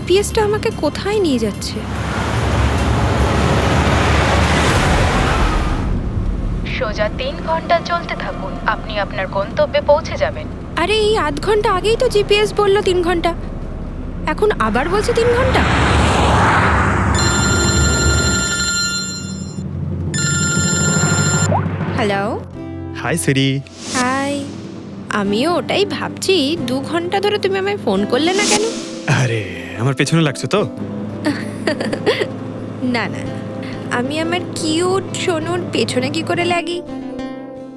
জিপিএসটা আমাকে কোথায় নিয়ে যাচ্ছে? সোজা 3 ঘন্টা চলতে থাকুন, আপনি আপনার গন্তব্যে পৌঁছে যাবেন। আরে এই আধ ঘন্টা আগেই তো জিপিএস বললো 3 ঘন্টা, এখন আবার বলছে 3 ঘন্টা। হ্যালো। হাই সিরি। হাই। আমিও ওটাই ভাবছি, 2 ঘন্টা ধরে তুমি আমায় ফোন করলে না কেন? আরে আমার পেছনে লাগছো তো? না না, আমি আমার কিউট সোনুর পেছনে কি করে লাগি?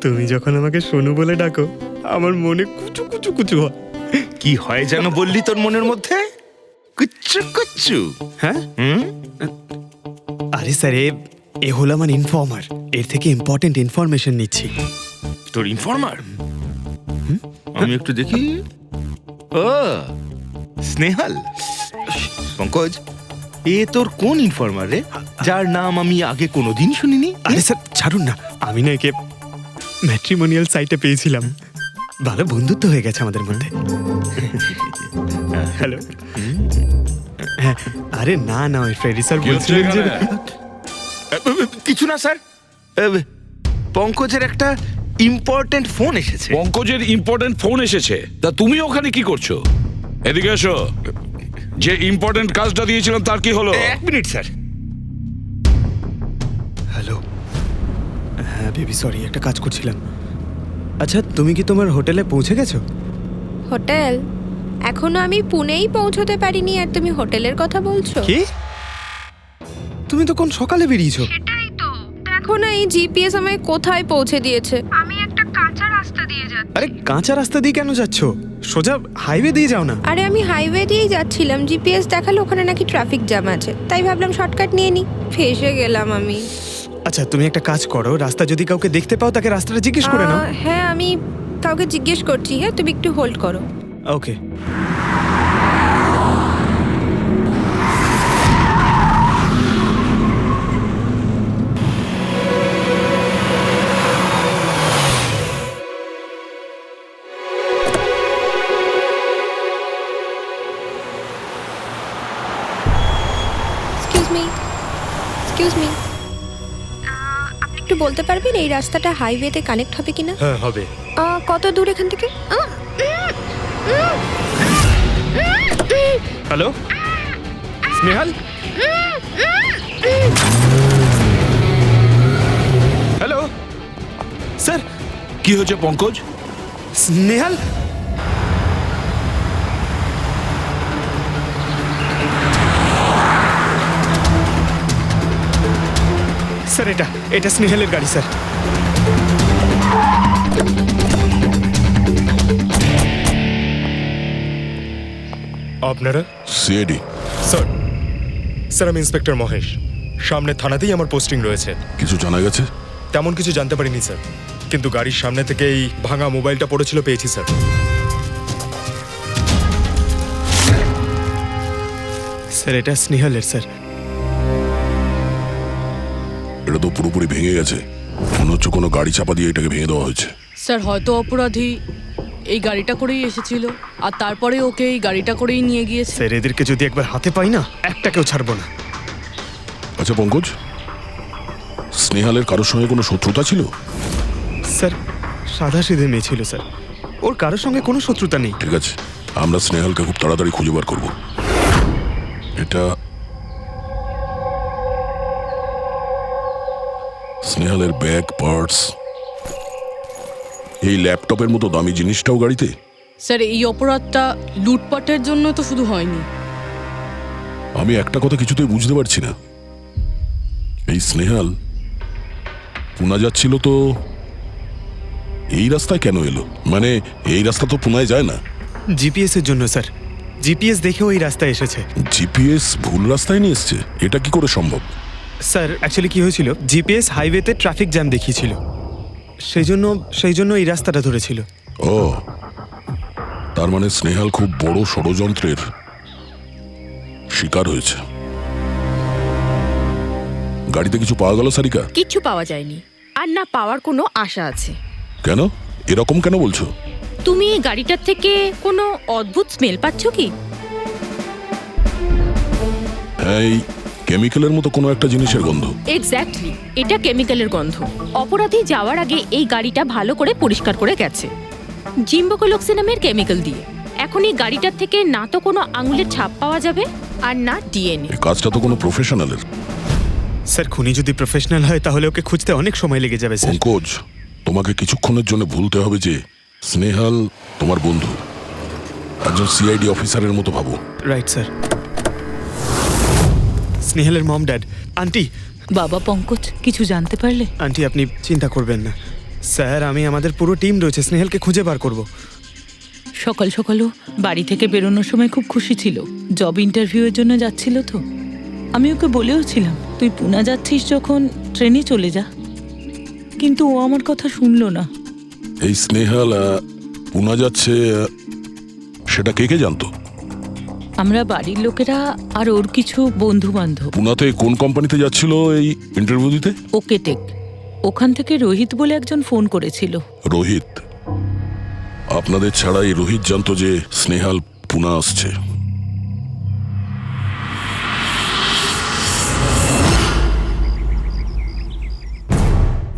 তুমি যখন আমাকে সোনু বলে ডাকো আমার মনে কুচু কুচু কুচু হয়। কি হয় যেন বললি তোর মনের মধ্যে? কুচ্চু কুচ্চু। হ্যাঁ? আরে স্যার, এ হলো আমার ইনফর্মার, এর থেকে ইম্পর্টেন্ট ইনফরমেশন নিচ্ছি। তোর ইনফর্মার? আমি একটু দেখি। ও স্নেহাল। পঙ্কজ, এ তোর কোন ইনফর্মার রে, যার নাম আমি আগে কোনোদিন শুনিনি? আরে স্যার ছাড়ুন না, আমি না একে ম্যাট্রিমোনিয়াল সাইটে পেয়েছিলাম, ভালো বন্ধুত্ব হয়ে গেছে আমাদের মধ্যে। হ্যালো। হ্যাঁ, আরে না না, ওই ফ্রেডি স্যার বলছিলেন যে কিছু না স্যার, পঙ্কজের একটা ইম্পর্টেন্ট ফোন এসেছে। পঙ্কজের ইম্পর্টেন্ট ফোন এসেছে, তা তুমি ওখানে কি করছো? এদিকে এসো। যে ইম্পর্টেন্ট কাজটা দিয়েছিলাম তার কি হলো? 1 মিনিট স্যার। হ্যালো। হ্যাঁ বেবি, সরি, একটা কাজ করছিলাম। আচ্ছা, তুমি কি তোমার হোটেলে পৌঁছে গেছো? হোটেল? এখনো আমি পুনেই পৌঁছতে পারিনি আর তুমি হোটেলের কথা বলছো? কি? তুমি তো কোন সকালে বেরিয়েছো? সেটাই তো, দেখো না এই জিপিএস আমায় কোথায় পৌঁছে দিয়েছে। আমি একটা কাঁচা রাস্তা দিয়ে যাচ্ছি। আরে কাঁচা রাস্তা দিয়ে কেন যাচ্ছো? সোজা হাইওয়ে দিয়ে যাও না। আরে আমি হাইওয়ে দিয়েই যাচ্ছিলাম, জিপিএস দেখালো ওখানে নাকি ট্রাফিক জ্যাম আছে, তাই ভাবলাম শর্টকাট নিয়ে নি, ফেসে গেলাম আমি। আচ্ছা, তুমি একটা কাজ করো, রাস্তা যদি কাউকে দেখতে পাও তাকে রাস্তাটা জিজ্ঞেস করে নাও। হ্যাঁ, আমি কাউকে জিজ্ঞেস করছি। হ্যাঁ, তুমি একটু হোল্ড করো। ওকে। এক্সকিউজ মি, আপনি একটু বলতে পারবেন এই রাস্তাটা হাইওয়েতে কানেক্ট হবে কিনা? হ্যাঁ হবে। কত দূর এখান থেকে? হ্যালো স্নেহাল। Hello sir. কি হয়েছে পঙ্কজ? স্নেহাল, স্যার এটা স্নেহালের গাড়ি স্যার। আপনারা? সিআইডি। স্যার আমি ইন্সপেক্টর মহেশ, সামনে থানাতেই আমার পোস্টিং রয়েছে। কিছু জানা গেছে? তেমন কিছু জানতে পারিনি স্যার, কিন্তু গাড়ির সামনে থেকে এই ভাঙা মোবাইলটা পড়েছিল, পেয়েছি স্যার। স্যার এটা স্নেহালের স্যার। এটা তো পুরোপুরি ভেঙে গেছে, মনে হচ্ছে কোনো গাড়ি চাপা দিয়ে এটাকে ভেঙে দেওয়া হয়েছে। স্যার হয়তো অপরাধী এই গাড়িটা করেই এসেছিল আর তারপরে ওকে এই গাড়িটা করেই নিয়ে গিয়েছে। স্যার এদেরকে যদি একবার হাতে পাই না, একটাকেও ছাড়বো না। আচ্ছা পঙ্কজ, স্নেহালের কারোর সঙ্গে কোনো শত্রুতা ছিল? স্যার সাদা সিধে মেয়ে ছিল স্যার, ওর কারোর সঙ্গে কোনো শত্রুতা নেই। ঠিক আছে, আমরা স্নেহালকে খুব তাড়াতাড়ি খুঁজে বার করবো। এটা স্নেহালের ব্যাগ, পার্টস, এই ল্যাপটপের মতো দামি জিনিসটাও গাড়িতে? স্যার এই অপরাধটা লুটপাটের জন্য তো শুধু হয়নি। আমি একটা কথা কিছুতেই বুঝতে পারছি না, এই স্নেহাল পুনা যাচ্ছিল তো এই রাস্তায় কেন এলো? মানে এই রাস্তা তো পুনায় যায় না। জিপিএস এর জন্য স্যার, জিপিএস দেখে ওই রাস্তায় এসেছে। জিপিএস ভুল রাস্তায় নিয়ে এসছে, এটা কি করে সম্ভব? স্যার অ্যাকচুয়ালি কি হয়েছিল, জিপিএস হাইওয়েতে ট্রাফিক জ্যাম দেখিয়েছিল, সেই জন্য এই রাস্তাটা ধরেছিল। ও, তার মানে স্নেহাল খুব বড় ষড়যন্ত্রের শিকার হয়েছে। গাড়িতে কিছু পাওয়া গেল সারিকা? কিচ্ছু পাওয়া যায়নি, আর না পাওয়ার কোনো আশা আছে। কেন এরকম কেন বলছো? তুমি এই গাড়িটার থেকে কোনো অদ্ভুত স্মেল পাচ্ছ কি? এই কেমিক্যালের মতো কোনো একটা জিনিসের গন্ধ। এক্স্যাক্টলি, এটা কেমিক্যালের গন্ধ। অপরাধী যাওয়ার আগে এই গাড়িটা ভালো করে পরিষ্কার করে গেছে জিম্বোকোলক্সি নামের কেমিক্যাল দিয়ে। এখন এই গাড়িটার থেকে না তো কোনো আঙুলের ছাপ পাওয়া যাবে আর না ডিএনএ। এই কাজটা তো কোনো প্রফেশনালের। স্যার খুনি যদি প্রফেশনাল হয় তাহলে ওকে খুঁজতে অনেক সময় লেগে যাবে স্যার। পঙ্কজ, তোমাকে কিছুক্ষণের জন্য ভুলতে হবে যে স্নেহাল তোমার বন্ধু, একজন সিআইডি অফিসারের মতো ভাবো। Right sir. স্নেহালের মম ড্যাড। আন্টি, বাবা পঙ্কজ, কিছু জানতে পারলে? আন্টি আপনি চিন্তা করবেন না স্যার, আমি আমাদের পুরো টিম রয়েছে, স্নেহালকে খুঁজে বার করব। সকাল সকালও বাড়ি থেকে বেরোনোর সময় খুব খুশি ছিল, জব ইন্টারভিউয়ের জন্য যাচ্ছিল তো। আমি ওকে বলেও ছিলাম তুই পুনা যাচ্ছিস যখন ট্রেনে চলে যা, কিন্তু ও আমার কথা শুনলো না। এই স্নেহাল পুনা যাচ্ছে, সেটা কে কে জানতো? আমরা বাড়ির লোকেরা আর ওর কিছু বন্ধু বান্ধব। পুনাতে কোন কোম্পানিতে যাচ্ছিল এই ইন্টারভিউ দিতে? Okay take. ওখান থেকে রোহিত বলে একজন ফোন করেছিল। রোহিত? আপনাদের ছাড়া এই রোহিত জানতো যে স্নেহাল পুনা আসছে?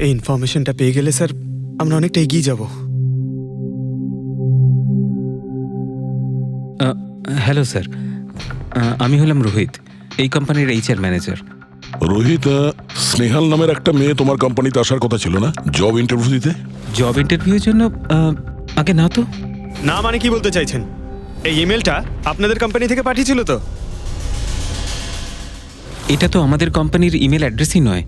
এই ইনফরমেশনটা পেয়ে গেলে স্যার আমরা অনেকটা এগিয়ে যাব। হ্যালো স্যার, আমি হলাম রোহিত, এই কোম্পানির এইচআর ম্যানেজার। রোহিত, স্নেহাল নামের একটা মেয়ে তোমার কোম্পানিতে আসার কথা ছিল না জব ইন্টারভিউ দিতে? জব ইন্টারভিউর জন্য? আগে না তো। না মানে কি বলতে চাইছেন? এই ইমেলটা আপনাদের কোম্পানি থেকে পাঠিয়েছিল তো? এটা তো আমাদের কোম্পানির ইমেল অ্যাড্রেসই নয়,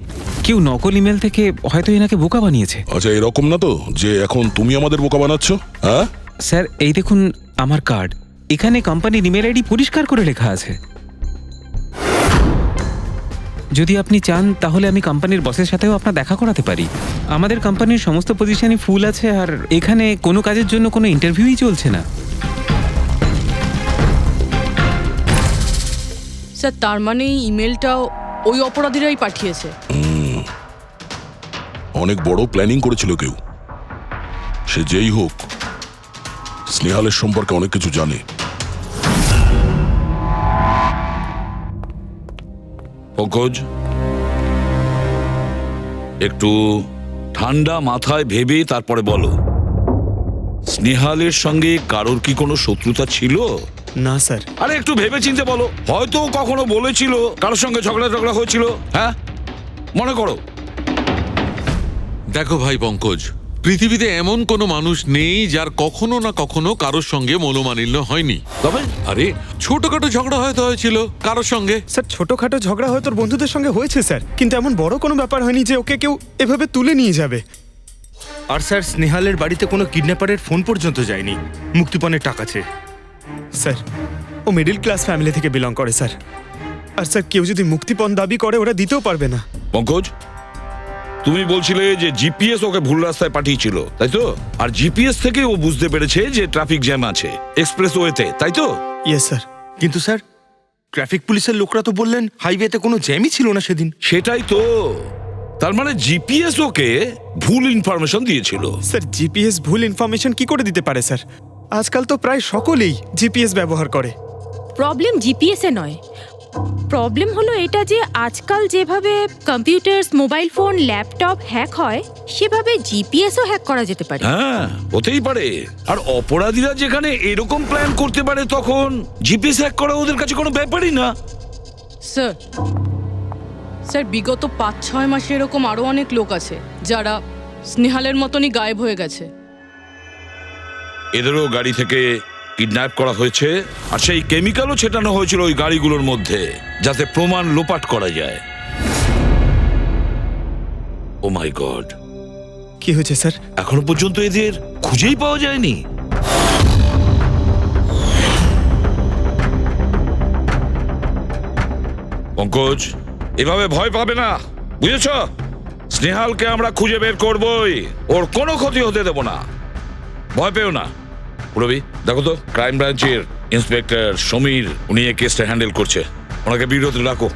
কেউ নকল ইমেল থেকে হয়তো এনাকে বোকা বানিয়েছে। আচ্ছা, এরকম না তো যে এখন তুমি আমাদের বোকা বানাচ্ছ? হ্যাঁ স্যার, এই দেখুন আমার কার্ড, এখানে কোম্পানির ইমেল আইডি পরিষ্কার করে লেখা আছে। যদি আপনি চান তাহলে আমি কোম্পানির বসের সাথেও আপনার দেখা করাতে পারি। আমাদের কোম্পানির সমস্ত পজিশনই ফুল আছে, আর এখানে কোনো কাজের জন্য কোনো ইন্টারভিউই চলছে না। স্যার, তার মানে এই ইমেলটাও ওই অপরাধীরাই পাঠিয়েছে। অনেক বড় প্ল্যানিং করেছিল কেউ। সে যেই হোক, স্নেহালের সম্পর্কে অনেক কিছু জানে। পঙ্কজ, একটু ঠান্ডা মাথায় ভেবে তারপরে বলো, স্নেহালের সঙ্গে কারোর কি কোনো শত্রুতা ছিল? না স্যার। আরে একটু ভেবে চিন্তে বলো, হয়তো কখনো বলেছিল কারোর সঙ্গে ঝগড়া হয়েছিল। হ্যাঁ, মনে করো। দেখো ভাই পঙ্কজ, পৃথিবীতে এমন কোনো মানুষ নেই যার কখনো না কখনো কারোর সঙ্গে মনোমালিন্য হয়নি। তবে আরে ছোটখাটো ঝগড়া হয়তো হয়েছিল কারোর সঙ্গে। স্যার ছোটখাটো ঝগড়া হয়তো ওর বন্ধুদের সঙ্গে হয়েছে স্যার, কিন্তু এমন বড় কোনো ব্যাপার হয়নি যে ওকে কেউ এভাবে তুলে নিয়ে যাবে। আর স্যার, স্নেহালের বাড়িতে কোনো কিডন্যাপারের ফোন পর্যন্ত যায়নি মুক্তিপণের টাকা চেয়ে। স্যার ও মিডল ক্লাস ফ্যামিলি থেকে বিলং করে স্যার, আর স্যার কেউ যদি মুক্তিপণ দাবি করে ওরা দিতেও পারবে না। পঙ্কজ, তুমি বলছিলে যে জিপিএস ওকে ভুল রাস্তায় পাঠিয়েছিল, তাই তো? আর জিপিএস থেকে ও বুঝতে পেরেছে যে ট্রাফিক জ্যাম আছে এক্সপ্রেস ওয়েতে, তাই তো? Yes sir. কিন্তু স্যার, ট্রাফিক পুলিশের লোকরা তো বললেন হাইওয়েতে কোনো জ্যামই ছিল না সেদিন। সেটাই তো, তার মানে জিপিএস ওকে ভুল ইনফরমেশন দিয়েছিল। স্যার জিপিএস ভুল ইনফরমেশন কি করে দিতে পারে স্যার? আজকাল তো প্রায় সকলেই জিপিএস ব্যবহার করে। প্রবলেম জিপিএসে নয়, প্রবলেম হলো এটা যে আজকাল যেভাবে computer, mobile phone, laptop hack হয়, সেভাবে জিপিএসও হ্যাক করা যেতে পারে। হ্যাঁ, হতেই পারে। আর অপরাধীরা যেখানে এরকম প্ল্যান করতে পারে তখন জিপিএস হ্যাক করা ওদের কাছে কোনো ব্যাপারই না। স্যার, স্যার বিগত 5-6 মাসে এরকম আরো অনেক লোক আছে যারা স্নেহালের মতনই গায়েব হয়ে গেছে। এদেরও গাড়ি থেকে কিডন্যাপ করা হয়েছে, আর সেই কেমিক্যালও ছেটানো হয়েছিল ওই গাড়িগুলোর মধ্যে যাতে প্রমাণ লোপাট করা যায়। ও মাই গড, কি হয়েছে স্যার? এখনো পর্যন্ত এদের খুঁজেই পাওয়া যায়নি। পঙ্কজ, এভাবে ভয় পাবে না, বুঝেছ? স্নেহালকে আমরা খুঁজে বের করবই, ওর কোনো ক্ষতি হতে দেব না, ভয় পেও না। রবি, দেখো তো ক্রাইম ব্রাঞ্চের ইন্সপেক্টর সমীর, উনি এই কেসটা হ্যান্ডেল করছে, ওনাকে বিরত রাখো।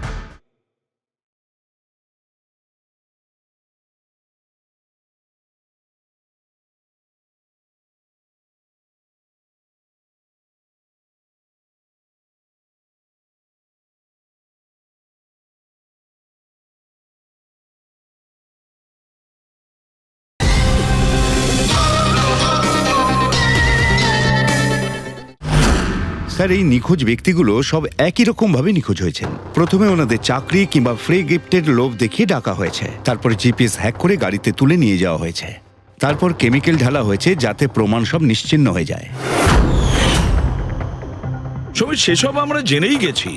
স্যার এই নিখোঁজ ব্যক্তিগুলো সব একই রকম ভাবে নিখোঁজ হয়েছেন। প্রথমে ওনাদের চাকরি কিংবা ফ্রি গিফটের লোভ দেখিয়ে ডাকা হয়েছে, তারপর জিপিএস হ্যাক করে গাড়িতে তুলে নিয়ে যাওয়া হয়েছে, তারপর কেমিক্যাল ঢালা হয়েছে যাতে প্রমাণ সব নিশ্চিহ্ন হয়ে যায়। সমীর, সেসব আমরা জেনেই গেছি।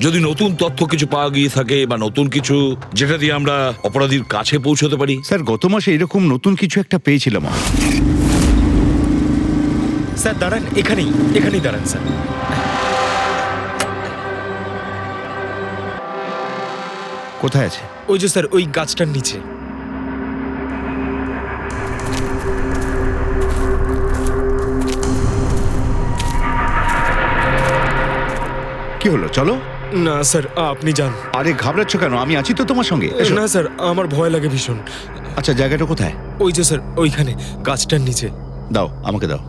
যদি নতুন তথ্য কিছু পাওয়া গিয়ে থাকে বা নতুন কিছু যেটা দিয়ে আমরা অপরাধীর কাছে পৌঁছতে পারি। স্যার গত মাসে এরকম নতুন কিছু একটা পেয়েছিলাম আমি। স্যার দাঁড়ান, এখানেই দাঁড়ান স্যার। কোথায় আছে? ওই যে স্যার, ওই গাছটার নিচে। কি হলো, চলো। না স্যার, আপনি যান। আরে ঘাবড়াচ্ছ কেন? আমি আছি তো তোমার সঙ্গে। এসো। না স্যার, আমার ভয় লাগে ভীষণ। আচ্ছা, জায়গাটা কোথায়? ওই যে স্যার, ওইখানে গাছটার নিচে। দাও, আমাকে দাও।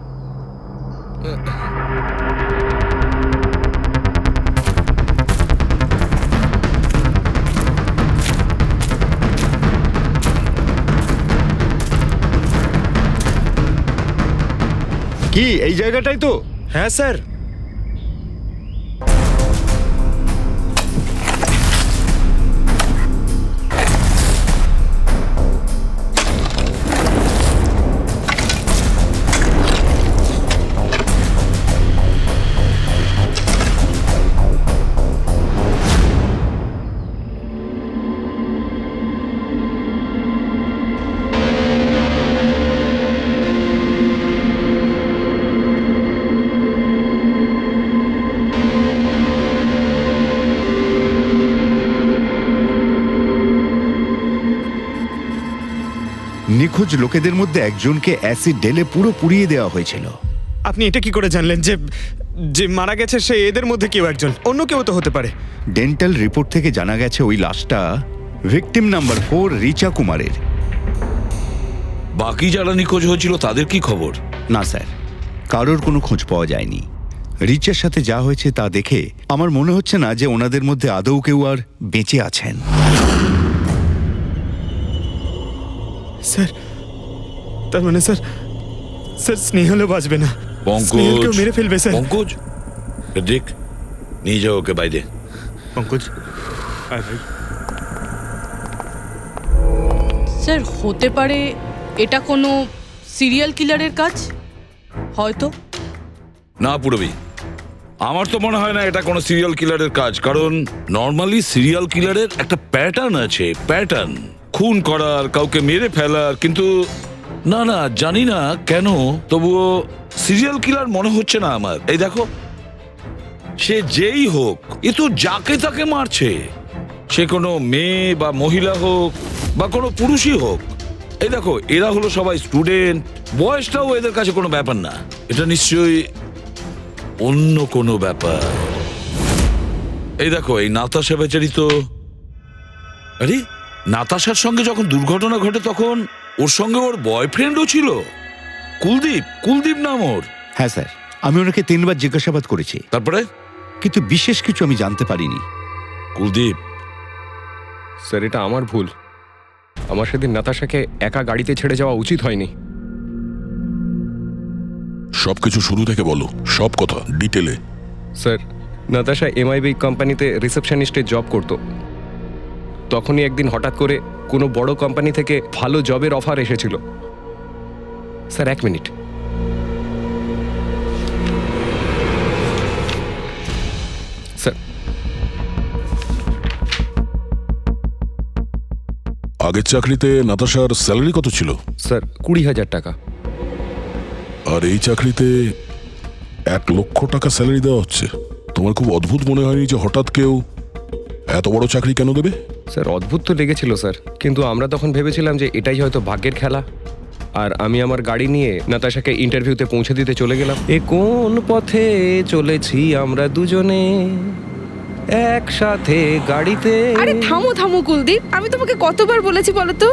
কি এই জায়গাটাই তো? হ্যাঁ স্যার। নিখোঁজ লোকেদের মধ্যে একজনকে অ্যাসিড ঢেলে পুরো পুড়িয়ে দেওয়া হয়েছিল। আপনি এটা কি করে জানলেন যে যে মারা গেছে সে এদের মধ্যে কেউ একজন? অন্য কেউ তো হতে পারে। ডেন্টাল রিপোর্ট থেকে জানা গেছে ওই লাশটা ভিকটিম নাম্বার 4 রিচা কুমারের। বাকি যারা নিখোঁজ হয়েছিল তাদের কি খবর? না স্যার, কারোর কোনো খোঁজ পাওয়া যায়নি। রিচার সাথে যা হয়েছে তা দেখে আমার মনে হচ্ছে না যে ওনাদের মধ্যে আদৌ কেউ আর বেঁচে আছেন। স্যার, তার মানে স্যার স্নেহালও বাঁচবে না। স্নেহালকেও মেরে ফেলবে স্যার। পঙ্কজ, দেখ, নিয়ে যাও ওকে বাইরে। পঙ্কজ, আয় ভাই। স্যার, হতে পারে এটা কোনো সিরিয়াল কিলারের কাজ, হয়তো। না পুরবি, আমার তো মনে হয় না এটা কোনো সিরিয়াল কিলারের কাজ। কারণ নর্মালি সিরিয়াল কিলারের একটা প্যাটার্ন আছে, প্যাটার্ন খুন করার, কাউকে মেরে ফেলার। কিন্তু না না, জানি না কেন, তবুও সিরিয়াল কিলার মনে হচ্ছে না আমার। এই দেখো, সে যেই হোক, এ তো যাকে তাকে মারছে। সে কোনো মেয়ে বা মহিলা হোক বা কোনো পুরুষই হোক। এই দেখো, এরা হলো সবাই স্টুডেন্ট, বয়সটাও এদের কাছে কোনো ব্যাপার না। এটা নিশ্চয়ই অন্য কোনো ব্যাপার। এই দেখো, এই নাতাশা বেচারি তো, আরে নাতাশার সঙ্গে যখন দুর্ঘটনা ঘটে তখন ওর সঙ্গে ওর বয়ফ্রেন্ডও ছিল, কুলদীপ নাম ওর। হ্যাঁ স্যার, আমি ওনাকে 3 বার জিজ্ঞাসাবাদ করেছি, তারপরে কিন্তু বিশেষ কিছু আমি জানতে পারিনি। কুলদীপ? স্যার, এটা আমার ভুল। আমার সেদিন নাতাশাকে একা গাড়িতে ছেড়ে যাওয়া উচিত হয়নি। সবকিছু শুরু থেকে বলো, সব কথা ডিটেলে। স্যার, নাতাশা এমআইবি কোম্পানিতে রিসেপশনিস্টের জব করত। তখনই একদিন হঠাৎ করে কোনো বড় কোম্পানি থেকে ভালো জবের অফার এসেছিল। Sir, 1 minute. স্যার, আগের চাকরিতে নাতাশার স্যালারি কত ছিল? স্যার, 20,000 টাকা। আর এই চাকরিতে 1 লক্ষ টাকা স্যালারি দেওয়া হচ্ছে। তোমার খুব অদ্ভুত মনে হয়নি যে হঠাৎ কেউ এত বড় চাকরি কেন দেবে? স্যার, অদ্ভুত তো লেগেছিল স্যার, কিন্তু আমরা তখন ভেবেছিলাম যে এটাই হয়তো ভাগ্যের খেলা। আর আমি আমার গাড়ি নিয়ে নাতাশাকে ইন্টারভিউতে পৌঁছে দিতে চলে গেলাম। এ কোন পথে চলেছি আমরা দুজনে একসাথে গাড়িতে। আরে থামো থামো কুলদীপ, আমি তোমাকে কতবার বলেছি বলো তো,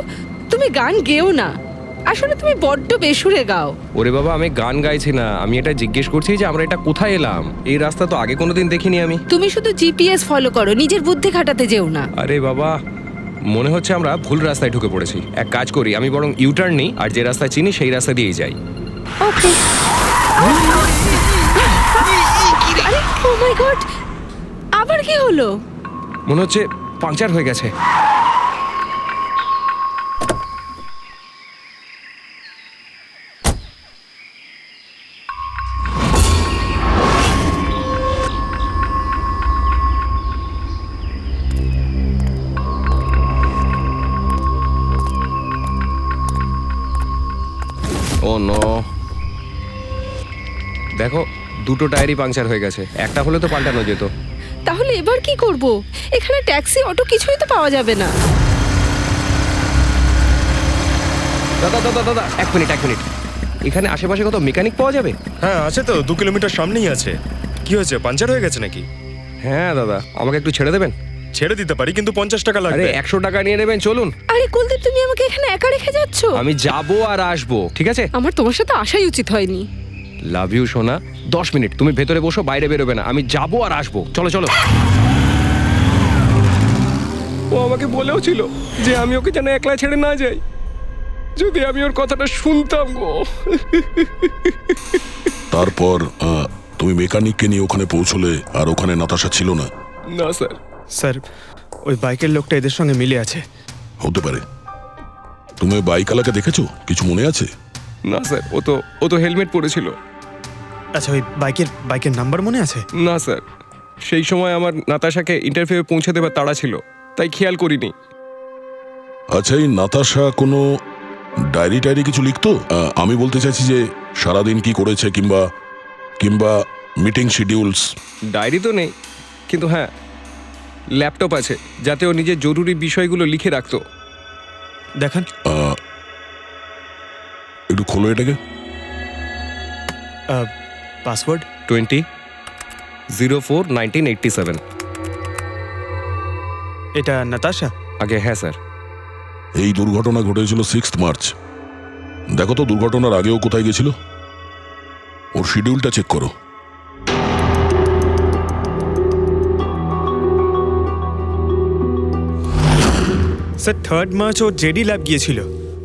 তুমি গান গেও না। আসলে তুমি বড্ড বেসুরে গাও। ওরে বাবা, আমি গান গাইছি না, আমি এটা জিজ্ঞেস করছি যে আমরা এটা কোথায় এলাম। এই রাস্তা তো আগে কোনোদিন দেখিনি আমি। তুমি শুধু জিপিএস ফলো করো, নিজের বুদ্ধি খাটাতে যেও না। আরে বাবা, মনে হচ্ছে আমরা ভুল রাস্তায় ঢুকে পড়েছি। এক কাজ করি, আমি বরং ইউটার্ন নিই, আর যে রাস্তা চিনি সেই রাস্তা দিয়েই যাই। ওকে। আরে ও মাই গড, আবার কি হলো? মনে হচ্ছে পাংচার হয়ে গেছে। ও নো, দেখো দুটো টায়ারই পাংচার হয়ে গেছে, একটা হলে তো পাল্টানো যেত। তাহলে এবার কি করব? এখানে ট্যাক্সি, অটো কিছুই তো পাওয়া যাবে না। দাদা দাদা দাদা, এক মিনিট। এখানে আশেপাশে কত মেকানিক পাওয়া যাবে? হ্যাঁ আছে তো, 2 কিলোমিটার সামনেই আছে। কি হয়েছে, পাঞ্চার হয়ে গেছে নাকি? হ্যাঁ দাদা, আমাকে একটু ছেড়ে দেবেন? ছেড়ে দিতে পারি, কিন্তু 50 টাকা আরে লাগবে। 100 টাকা নিয়ে নেবেন, চলুন। আরে কুলদীপ, তুমি আমাকে এখানে একা রেখে যাচ্ছ? আমি যাবো আর আসবো, ঠিক আছে? আমার তোমার সাথে আসাই উচিত হয়নি। লাভ ইউ সোনা। 10 মিনিট তুমি ভেতরে বসো, বাইরে বেরোবে না, আমি যাবো আর আসবো। চলো চলো। ও আমাকে বলেও ছিল যে আমি ওকে যেন একলা ছেড়ে না যাই। যদি আমি ওর কথাটা শুনতাম গো। তারপর তুমি মেকানিককে নিয়ে ওখানে পৌঁছলে, আর ওখানে নাতাশা ছিল না? না স্যার। স্যার, ওই বাইকের লোকটা এদের সঙ্গে মিলে আছে। হতে পারে। তুমি ওই বাইকওয়ালাকে দেখেছো? কিছু মনে আছে? না স্যার, ও তো হেলমেট পরেছিল। আচ্ছা, ওই বাইকের নাম্বার মনে আছে? না স্যার, সেই সময় আমার নাতাশাকে ইন্টারভিউ পৌঁছে দেবার তাড়া ছিল, তাই খেয়াল করিনি। আচ্ছা, এই নাতাশা কোনো ডায়েরি কিছু লিখতো? আমি বলতে চাইছি যে সারাদিন কি করেছে, কিংবা মিটিং শিডিউলস। ডায়েরি তো নেই, কিন্তু হ্যাঁ ল্যাপটপ আছে, যাতে ও নিজের জরুরি বিষয়গুলো লিখে রাখতো। দেখান। একটু খোলো এটাকে। পাসওয়ার্ড 20/04/1987। এটা নাতাশা? আগে হ্যাঁ স্যার। এই দুর্ঘটনা ঘটেছিল 6 মার্চ। দেখো তো দুর্ঘটনার আগেও কোথায় গেছিল। ওর শিডিউলটা চেক করো। স্যার 3 মার্চ ও জেডি ল্যাব গিয়েছিল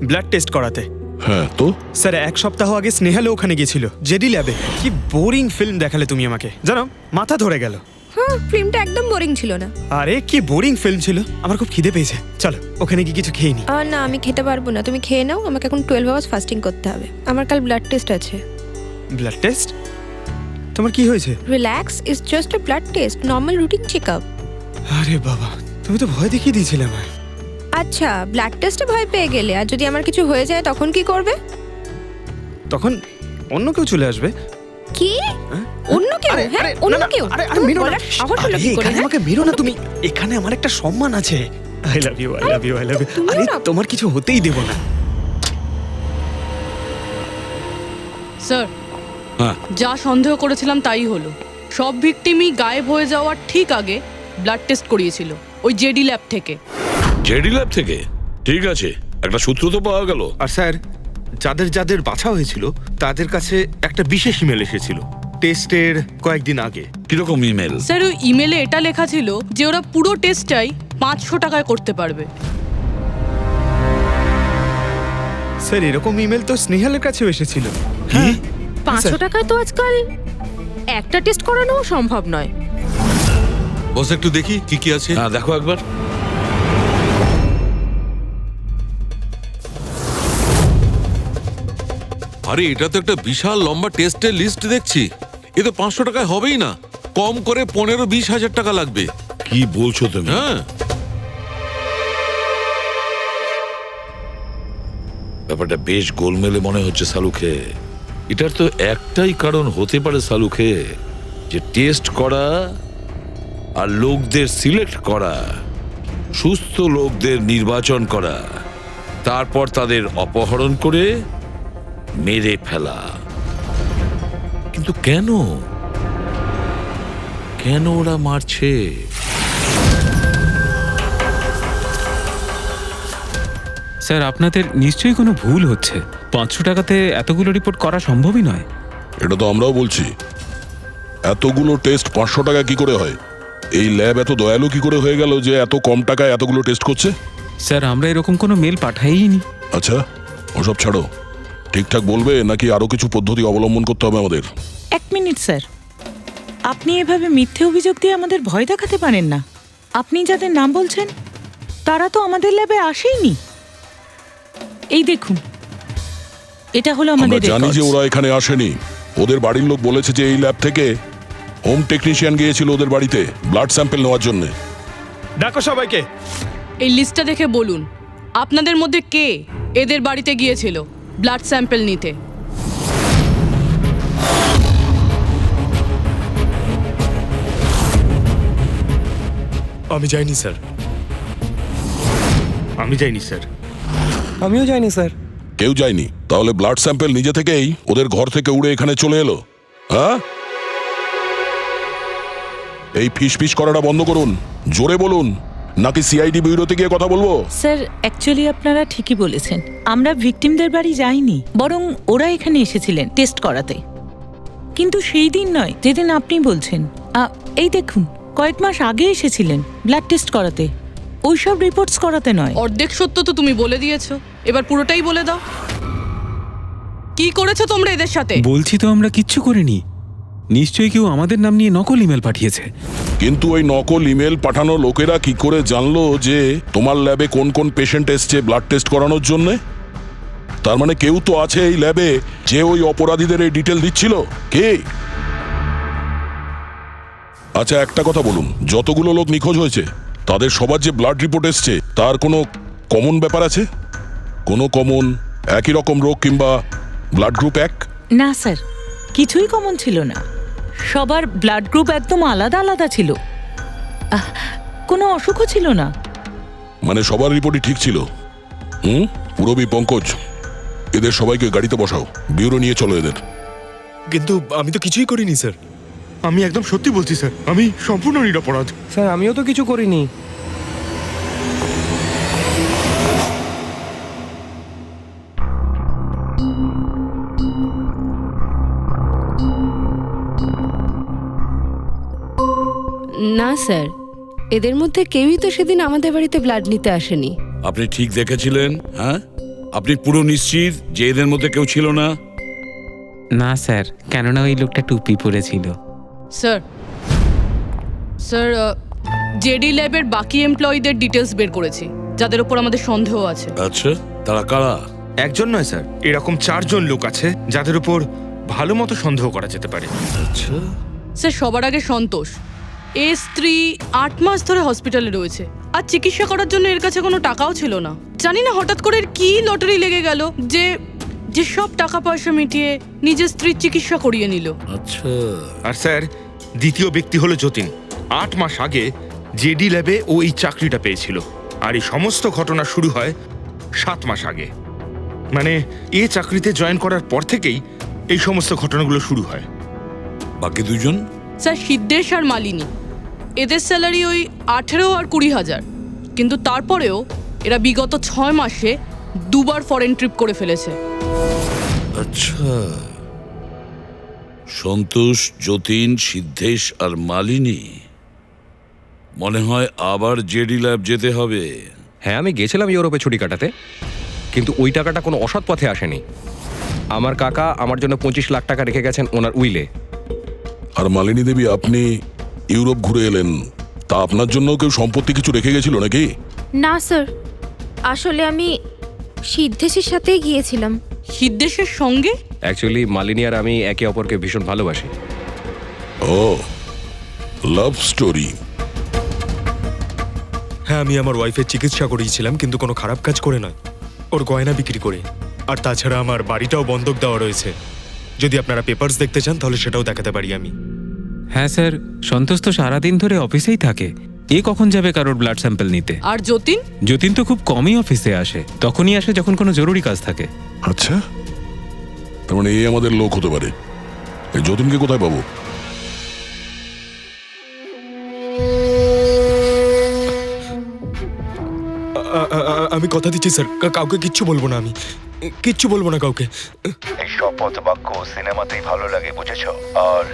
ব্লাড টেস্ট করাতে। হ্যাঁ তো? স্যার 1 সপ্তাহ আগে স্নেহালও ওখানে গিয়েছিল জেডি ল্যাবে। কি বোরিং ফিল্ম দেখালে তুমি আমাকে, জানো মাথা ধরে গেল। হ্যাঁ, ফিল্মটা একদম বোরিং ছিল না। আরে কি বোরিং ফিল্ম ছিল। আমার খুব খিদে পেয়েছে, চলো ওখানে কি কিছু খেয়ে নি। না, আমি খেতে পারবো না, তুমি খেয়ে নাও। আমাকে এখন 12 আওয়ার্স ফাস্টিং করতে হবে, আমার কাল ব্লাড টেস্ট আছে। Blood test? তোমার কি হয়েছে? Relax, it's just a blood test, normal routine checkup. আরে বাবা, তুমি তো ভয় দেখিয়ে দিয়েছিলে আমায়। আচ্ছা, ব্লাড টেস্টে ভয় পেয়ে গেলে, আর যদি আমার কিছু হয়ে যায় তখন কি করবে? তখন অন্য কেউ চলে আসবে। কি? অন্য কেউ? হ্যাঁ, অন্য কেউ? তুমি বলার সাহস হলো কি করে? আমাকে মেরো না তুমি, এখানে আমার একটা সম্মান আছে। I love you, I love you, I love you. আরে তোমার কিছু হতেই দেব না। স্যার, হ্যাঁ। যা সন্দেহ করেছিলাম তাই হলো। সব ভিকটিমই গায়েব হয়ে যাওয়ার ঠিক আগে ব্লাড টেস্ট করিয়েছিল ওই জেডি ল্যাব থেকে। জেডি ল্যাব থেকে? ঠিক আছে, একটা সূত্র তো পাওয়া গেল। আর স্যার, যাদের বাছা হয়েছিল তাদের কাছে একটা বিশেষ ইমেল এসেছিল টেস্টের কয়েকদিন আগে। কিরকম ইমেল? স্যার, ওই ইমেলে এটা লেখা ছিল যে ওরা পুরো টেস্টটাই 500 টাকায় করতে পারবে। স্যার, এরকম ইমেল তো স্নেহালের কাছেও এসেছিল। কি? 500 টাকায় তো আজকাল একটা টেস্ট করানো সম্ভব নয়। বস একটু দেখি কি কি আছে। হ্যাঁ, দেখো একবার। আরে এটা তো একটা বিশাল লম্বা টেস্টের লিস্ট দেখছি। এ তো 500 টাকায় হবেই না, কম করে 15-20 হাজার টাকা লাগবে। কি বলছো তুমি? হ্যাঁ, ব্যাপারটা বেশ গোলমেলে মনে হচ্ছে সালুখে। এটার তো একটাই কারণ হতে পারে সালুখে, যে টেস্ট করা আর লোকদের সিলেক্ট করা, সুস্থ লোকদের নির্বাচন করা, তারপর তাদের অপহরণ করে মেরে ফেলা। কিন্তু কেন ওরা মারছে? স্যার, আপনাদের নিশ্চয়ই কোনো ভুল হচ্ছে। 500 টাকাতে এতগুলো রিপোর্ট করা সম্ভবই নয়। এটা তো আমরাও বলছি। এতগুলো টেস্ট 500 টাকা কি করে হয়? এই ল্যাব এত দয়ালু কি করে হয়ে গেল যে এত কম টাকায় এতগুলো টেস্ট করছে? স্যার, আমরা এরকম কোনো মেল পাঠাইনি। আচ্ছা, ওসব ছাড়ো। ঠিকঠাক বলবে নাকি আরো কিছু পদ্ধতি অবলম্বন করতে হবে আমাদের? 1 মিনিট স্যার। আপনি এভাবে মিথ্যে অভিযোগ দিয়ে আমাদের ভয় দেখাতে পারেন না। আপনি যাদের নাম বলছেন তারা তো আমাদের ল্যাবে আসেইনি। এই দেখুন, এটা হলো আমরা আমাদের জানি যে records। ওরা এখানে আসেনি। ওদের বাড়ির লোক বলেছে যে এই ল্যাব থেকে হোম টেকনিশিয়ান গিয়েছিল ওদের বাড়িতে ব্লাড স্যাম্পল নেওয়ার জন্য। ডাকো সবাইকে। এই লিস্টটা দেখে বলুন আপনাদের মধ্যে কে এদের বাড়িতে গিয়েছিল ব্লাড স্যাম্পল নিতে। আমি যাইনি স্যার। আমি যাইনি স্যার। আমিও যাইনি স্যার। কেউ যায়নি? তাহলে ব্লাড স্যাম্পল নিজে থেকেই ওদের ঘর থেকে উড়ে এখানে চলে এলো? হ্যাঁ, এই ফিস করাটা বন্ধ করুন, জোরে বলুন, নাকি সিআইডি ব্যুরোতে গিয়ে কথা বলবো? স্যার, অ্যাকচুয়ালি আপনারা ঠিকই বলেছেন, আমরা ভিকটিমদের বাড়ি যাইনি, বরং ওরা এখানে এসেছিলেন টেস্ট করাতে। কিন্তু সেই দিন নয় যেদিন আপনি বলছেন। এই দেখুন, কয়েক মাস আগে এসেছিলেন ব্লাড টেস্ট করাতে, ওইসব রিপোর্টস করাতে নয়। অর্ধেক সত্য তো তুমি বলে দিয়েছো, এবার পুরোটাই বলে দাও। কি করেছো তোমরা এদের সাথে? বলছি তো আমরা কিচ্ছু করিনি। নিশ্চয়ই কেউ আমাদের নাম নিয়ে নকল ইমেল পাঠিয়েছে। কিন্তু ওই নকল ইমেল পাঠানো লোকেরা কি করে জানলো যে তোমার ল্যাবে কোন কোন পেশেন্ট এসছে ব্লাড টেস্ট করানোর জন্য? তার মানে কেউ তো আছে এই ল্যাবে যে ওই অপরাধীদের এই ডিটেল দিচ্ছিল। কে? আচ্ছা, একটা কথা বলুন, যতগুলো লোক নিখোঁজ হয়েছে তাদের সবার যে ব্লাড রিপোর্ট এসছে তার কোনো কমন ব্যাপার আছে? কোনো কমন একই রকম রোগ কিংবা ব্লাড গ্রুপ এক? না স্যার, কিছুই কমন ছিল না। সবার ব্লাড গ্রুপ একদম আলাদা আলাদা ছিল, কোনো অসুখও ছিল না। মানে সবার রিপোর্টই ঠিক ছিল? পুরবী, পঙ্কজ, এদের সবাইকে গাড়িতে বসাও, ব্যুরো নিয়ে চলো এদের। কিন্তু আমি তো কিছুই করিনি স্যার। আমি একদম সত্যি বলছি স্যার, আমি সম্পূর্ণ নিরপরাধ। স্যার, আমিও তো কিছু করিনি। না স্যার, এদের মধ্যে কেউই তো সেদিন আমাদের বাড়িতে ব্লাড নিতে আসেনি। আপনি ঠিক দেখেছিলেন? হ্যাঁ, আপনি পুরো নিশ্চিত যে এদের মধ্যে কেউ ছিল না? না স্যার, কেননা ওই লোকটা টুপি পরেছিল। স্যার, স্যার, জেডি ল্যাবের বাকি এমপ্লয়ীদের ডিটেলস বের করেছি, যাদের উপর আমাদের সন্দেহ আছে। আচ্ছা, তারা কারা? একজন নয় স্যার, এরকম 4 জন লোক আছে যাদের উপর ভালো মতো সন্দেহ করা যেতে পারে। আচ্ছা, স্যার, সবার আগে সন্তোষ। এর স্ত্রী 8 মাস ধরে হসপিটালে রয়েছে, আর চিকিৎসা করার জন্য এর কাছে কোনো টাকাও ছিল না। জানি না হঠাৎ করে এর কি লটারি লেগে গেল যে যে সব টাকা পয়সা মিটিয়ে নিজের স্ত্রীর চিকিৎসা করিয়ে নিল। আচ্ছা। আর স্যার, দ্বিতীয় ব্যক্তি হলো যতীন। 8 মাস আগে জেডি ল্যাবে ও এই চাকরিটা পেয়েছিল, আর এই সমস্ত ঘটনা শুরু হয় 7 মাস আগে। মানে এই চাকরিতে জয়েন করার পর থেকেই এই সমস্ত ঘটনাগুলো শুরু হয়। বাকি দুজন? স্যার, সিদ্ধেশ আর মালিনী, এদের স্যালারি ওই 18 আর 20,000, কিন্তু তারপরেও এরা বিগত 6 মাসে 2 বার ফরেন ট্রিপ করে ফেলেছে। আচ্ছা, সন্তোষ, যতীন, সিদ্ধেশ আর মালিনী। মনে হয় আবার জেডি ল্যাব যেতে হবে। হ্যাঁ, আমি গেছিলাম ইউরোপে ছুটি কাটাতে, কিন্তু ওই টাকাটা কোনো অসৎ পথে আসেনি। আমার কাকা আমার জন্য 25 লাখ টাকা রেখে গেছেন ওনার উইলে। আর মালিনী দেবী, আপনি ইউরোপ ঘুরে এলেন, তা আপনার জন্য কেউ সম্পত্তি কিছু রেখে গেছিল নাকি? না স্যার, আসলে আমি সিদ্ধেশের সাথেই গিয়েছিলাম। সিদ্ধেশের সঙ্গে? অ্যাকচুয়ালি মালিনী আর আমি একে অপরকে ভীষণ ভালোবাসি। ও, লাভ স্টোরি। হ্যাঁ, আমি আমার ওয়াইফের চিকিৎসা করিয়েছিলাম, কিন্তু কোনো খারাপ কাজ করে নয়, ওর গয়না বিক্রি করে। আর তাছাড়া আমার বাড়িটাও বন্ধক দেওয়া রয়েছে। যদি আপনারা পেপারস দেখতে চান তাহলে সেটাও দেখাতে পারি আমি। হ্যাঁ স্যার, সন্তোষ তো সারাদিন ধরে অফিসেই থাকে, এ কখন যাবে কারোর ব্লাড স্যাম্পল নিতে? আর যতীন? যতীন তো খুব কমই অফিসে আসে, তখনই আসে যখন কোনো জরুরি কাজ থাকে। আচ্ছা, তার মানে এই আমাদের লোক হতে পারে। এই যতীনকে কোথায় পাবো? আমি কথা দিচ্ছি স্যার, কাউকে কিচ্ছু বলবো না, আমি কিচ্ছু বলবো না কাউকে। এই শপথ বাক্য সিনেমাতেই ভালো লাগে, বুঝেছো? আর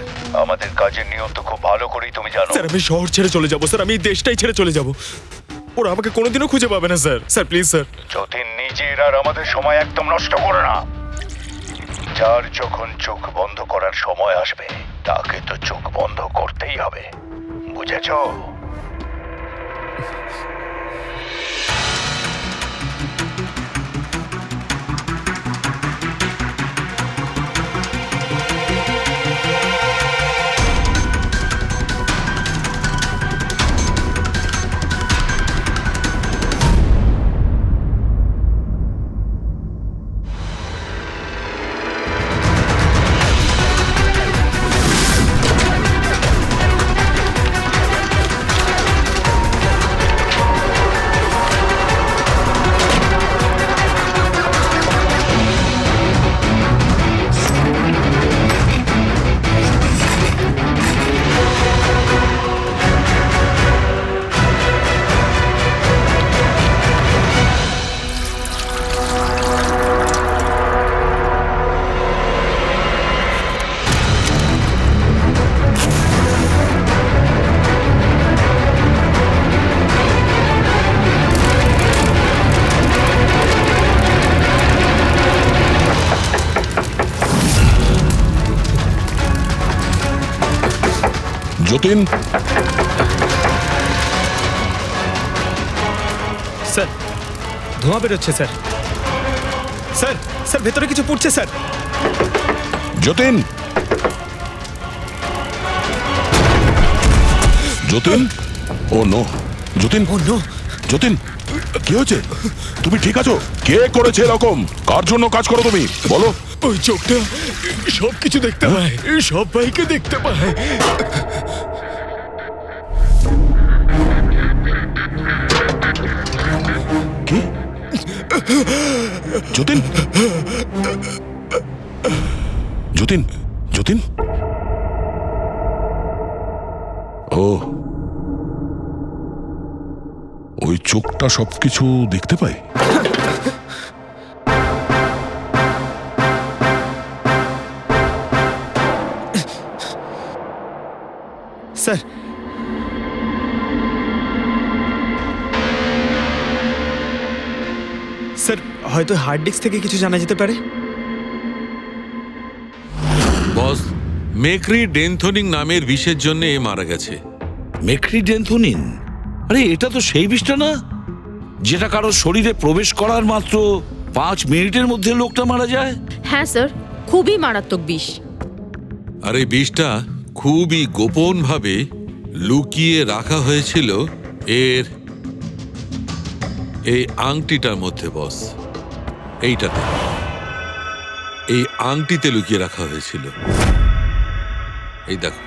আমাদের কাজের নিয়ম তো খুব ভালো করেই তুমি জানো। স্যার, আমি শহর ছেড়ে চলে যাবো স্যার, আমি এই দেশটাই ছেড়ে চলে যাবো। ওরা আমাকে কোনোদিনও খুঁজে পাবে না sir. Sir please sir. Jatin, নিজের আর আমাদের সময় একদম নষ্ট করো না। যার যখন চোখ বন্ধ করার সময় আসবে তাকে তো চোখ বন্ধ করতেই হবে, বুঝেছো? যতীন, স্যার ধোঁয়া বেরোচ্ছে স্যার। স্যার স্যার ভেতরে কিছু পড়ছে স্যার। যতীন, যতীন, ও নো, যতীন, ও নো, যতীন, কি হয়েছে? তুমি ঠিক আছো? কে করেছে এরকম? কার জন্য কাজ করো তুমি, বলো? ওই চোখটা সব কিছু দেখতে পায়, সব ভাইকে দেখতে পায়। কি? যতীন, যতীন, যতীন, ও ওই চোখটা সবকিছু দেখতে পায়। স্যার স্যার হয়তো হার্ড ডিস্ক থেকে কিছু জানা যেতে পারে। বস, মেক্রি ডেনথোনিং নামের বিষের জন্য এ মারা গেছে। মেক্রি ডেনথোনিন? আরে এটা তো সেই বিষটা না যেটা কারো শরীরে প্রবেশ করার মাত্র 5 মিনিটের মধ্যে লোকটা মারা যায়? হ্যাঁ স্যার, খুবই মারাত্মক বিষ। আর এই বিষটা খুবই গোপনভাবে লুকিয়ে রাখা হয়েছিল এর এই আংটিটার মধ্যে বস, এইটাতে, এই আংটিতে লুকিয়ে রাখা হয়েছিল। এই দেখো,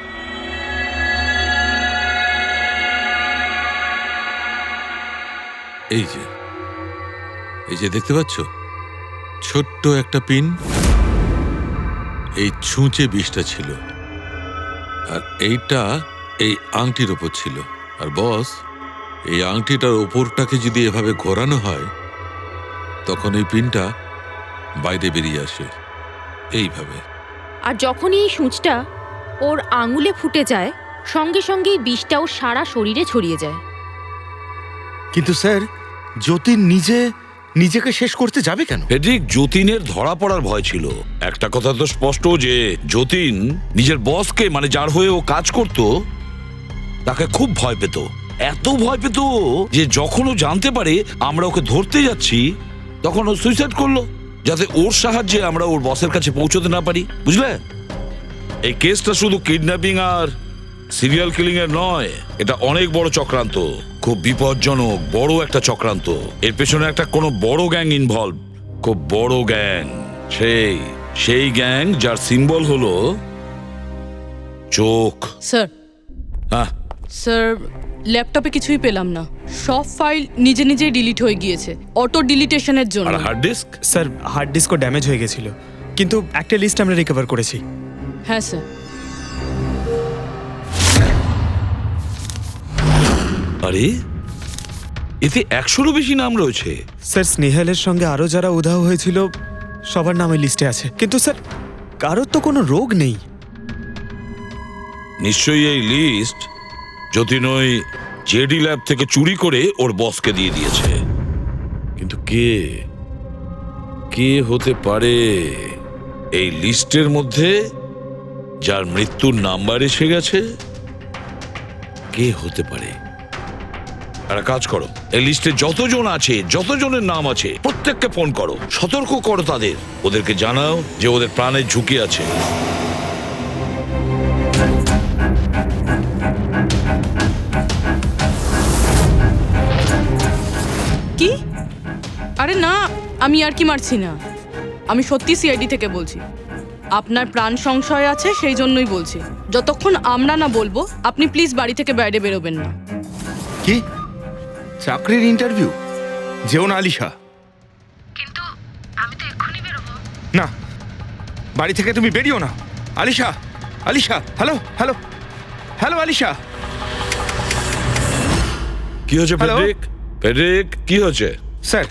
এই যে দেখতে পাচ্ছ ছোট্ট একটা পিন, এই ছুঁচে বিষটা ছিল, আর এইটা এই আংটির ওপর ছিল। আর বস, এই আংটিটার ওপরটাকে যদি এভাবে ঘোরানো হয় তখন এই পিনটা বাইরে বেরিয়ে আসে এইভাবে। আর যখনই এই সূঁচটা ওর আঙুলে ফুটে যায় সঙ্গে সঙ্গেই বিষটা ওর সারা শরীরে ছড়িয়ে যায়। কিন্তু স্যার, যতীন নিজেকে শেষ করতে যাবে কেন? ফেডরিক, যতীনের ধরা পড়ার ভয় ছিল। একটা কথা তো স্পষ্ট যে যতীন নিজের বসকে, মানে যার হয়ে ও কাজ করত, তাকে খুব ভয় পেত। এত ভয় পেত যে যখন ও জানতে পারে আমরা ওকে ধরতে যাচ্ছি তখন ও সুইসাইড করলো, যাতে ওর সাহায্যে আমরা ওর বসের কাছে পৌঁছতে না পারি, বুঝলে? এই কেসটা শুধু কিডন্যাপিং আর সিরিয়াল কিলিং এর নয়, এটা অনেক বড় চক্রান্ত, খুব বিপজ্জনক বড় একটা চক্রান্ত। এর পেছনে একটা কোনো বড় গ্যাং ইনভলভ, খুব বড় গ্যাং। সেই গ্যাং যার সিম্বল হলো চোখ। স্যার, হ্যাঁ স্যার, ল্যাপটপে কিছুই পেলাম না। সব ফাইল নিজে নিজেই ডিলিট হয়ে গিয়েছে অটো ডিলিটেশনের জন্য। আর হার্ড ডিস্ক? স্যার হার্ড ডিস্কও ড্যামেজ হয়ে গেছিল, কিন্তু একটা লিস্ট আমরা রিকভার করেছি। হ্যাঁ স্যার। আরে এতে 100-রও বেশি নাম রয়েছে। স্যার স্নেহালের সঙ্গে আরো যারা উধাও হয়েছিল সবার নাম ওই লিস্টে আছে, কিন্তু স্যার কারোর তো কোনো রোগ নেই। নিশ্চয়ই এই লিস্ট যতীন ওই জেডি ল্যাব থেকে চুরি করে ওর বসকে দিয়ে দিয়েছে। কিন্তু কে হতে পারে এই লিস্টের মধ্যে যার মৃত্যুর নাম্বার এসে গেছে? কে হতে পারে? একটা কাজ করো, এই লিস্টে যতজন আছে, যতজনের নাম আছে, প্রত্যেককে ফোন করো, সতর্ক করো তাদের, ওদেরকে জানাও যে ওদের প্রাণের ঝুঁকি আছে। কি? আরে না, আমি আর কি মারছি না। আমি সত্যি সিআইডি থেকে বলছি। আপনার প্রাণ সংশয় আছে, সেই জন্যই বলছি। যতক্ষণ আমরা না বলবো, আপনি প্লিজ বাড়ি থেকে বাইরে বেরোবেন না। কি চাকরির ইন্টারভিউ? যেও না আলিশা। কিন্তু আমি তো এক্ষুনি বেরোবো। না, বাড়ি থেকে তুমি বেরিও না। Alisha, Alisha, hello hello hello Alisha. কি হয়েছে হ্যালো? ফেডরিক? ফেডরিক, কি হয়েছে? স্যার,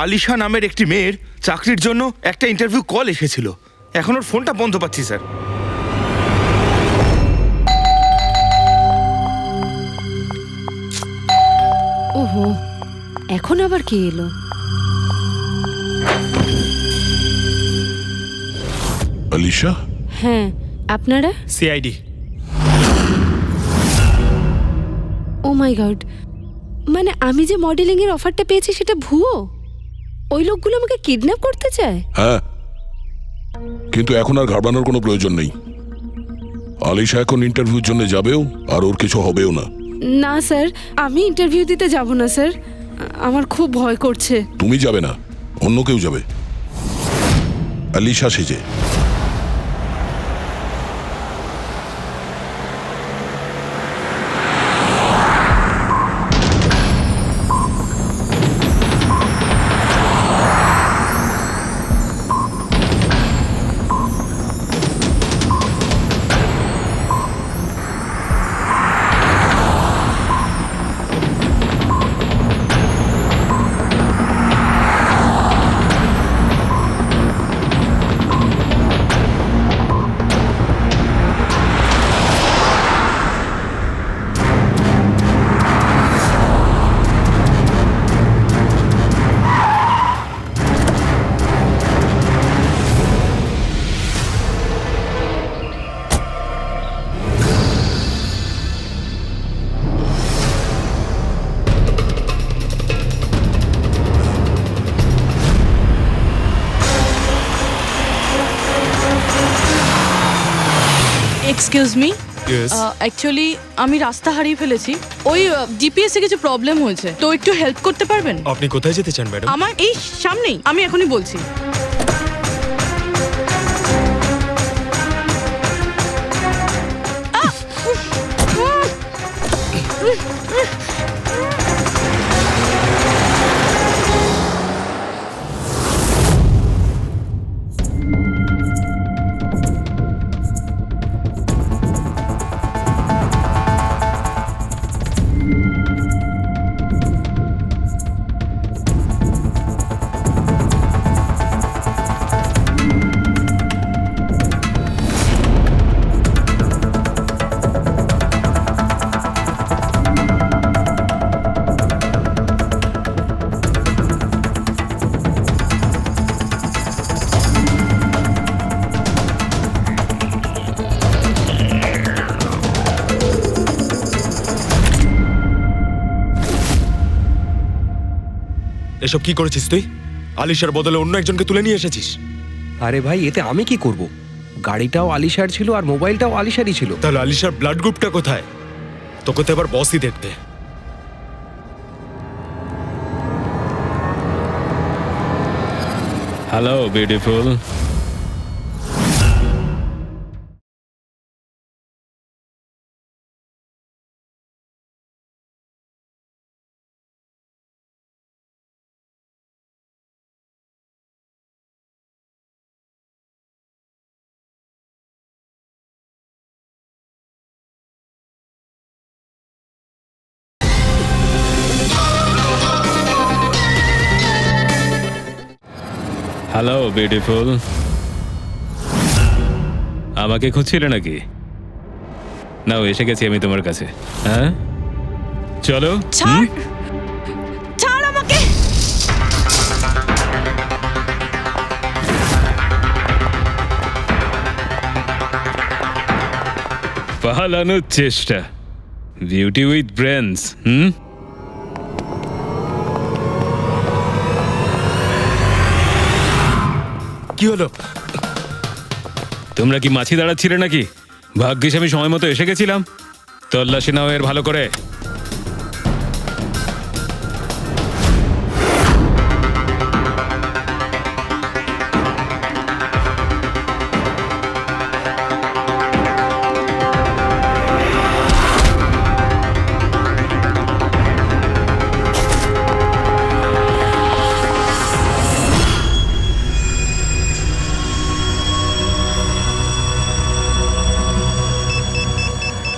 আলিশা নামের একটি মেয়ের চাকরির জন্য একটা ইন্টারভিউ কল এসেছিল। এখন ওর ফোনটা বন্ধ পাচ্ছি স্যার। ওহো, এখন আবার কে এলো? আলিশা, হ্যাঁ, আপনারা? সিআইডি। ও মাই গড, মানে আমি যে মডেলিং এর অফারটা পেয়েছি সেটা ভুয়ো? ওই লোকগুলো আমাকে কিডন্যাপ করতে চায়? হ্যাঁ, কিন্তু এখন আর ঘাবড়ানোর কোনো প্রয়োজন নেই। আলিশা এখন ইন্টারভিউর জন্য যাবেও, আর ওর কিছু হবেও না। না স্যার, আমি ইন্টারভিউ দিতে যাব না স্যার। আমার খুব ভয় করছে। তুমি যাবে না, অন্য কেউ যাবে, আলিশা সেজে। Excuse me, Yes. অ্যাকচুয়ালি আমি রাস্তা হারিয়ে ফেলেছি। ওই জিপিএস এ কিছু প্রবলেম হয়েছে, তো একটু হেল্প করতে পারবেন? আপনি কোথায় যেতে চান ম্যাডাম? আমার এই সামনেই, আমি এখনই বলছি। এসব কি করেছিস তুই? আলিশার বদলে অন্য একজনকে তুলে নিয়ে এসেছিস। আরে ভাই, এতে আমি কি করব? গাড়িটাও আলিশার ছিল আর মোবাইলটাও আলিশারই ছিল। তাহলে আলিশার ব্লাড গ্রুপটা কোথায়? তোকে তো এবার বসই দেখবে। Hello beautiful. Hello beautiful. আমাকে খুঁজছিলে নাকি? নাও, এসে গেছি আমি তোমার কাছে। হ্যাঁ, চলো। ছাড়, ছাড় আমাকে। পালানোর চেষ্টা, বিউটি উইথ ব্রেনস। কি হলো? তোমরা কি মাছি দাঁড়াচ্ছিলে নাকি? ভাগ্যিস আমি সময় মতো এসে গেছিলাম। তল্লাশি নাও এর ভালো করে।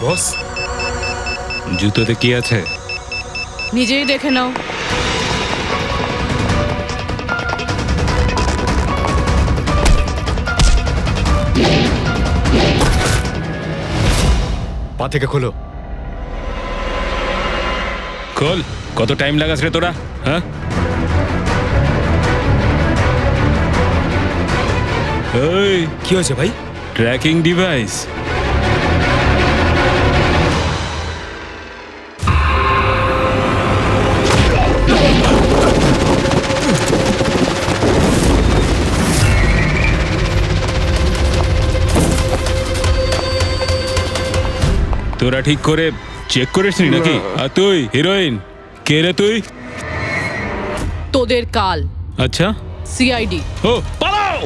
বস, জুতোতে কি আছে? নিজেই দেখে নাও। পা থেকে খোলো। খোল। কত টাইম লাগাস রে তোরা? হ্যাঁ, এই কি হয়েছে ভাই? Tracking device. তোরা ঠিক করে চেক করিসনি নাকি? আর তুই হিরোইন, কে রে তুই? তোদের কাল। আচ্ছা, সিআইডি। ও পালাও!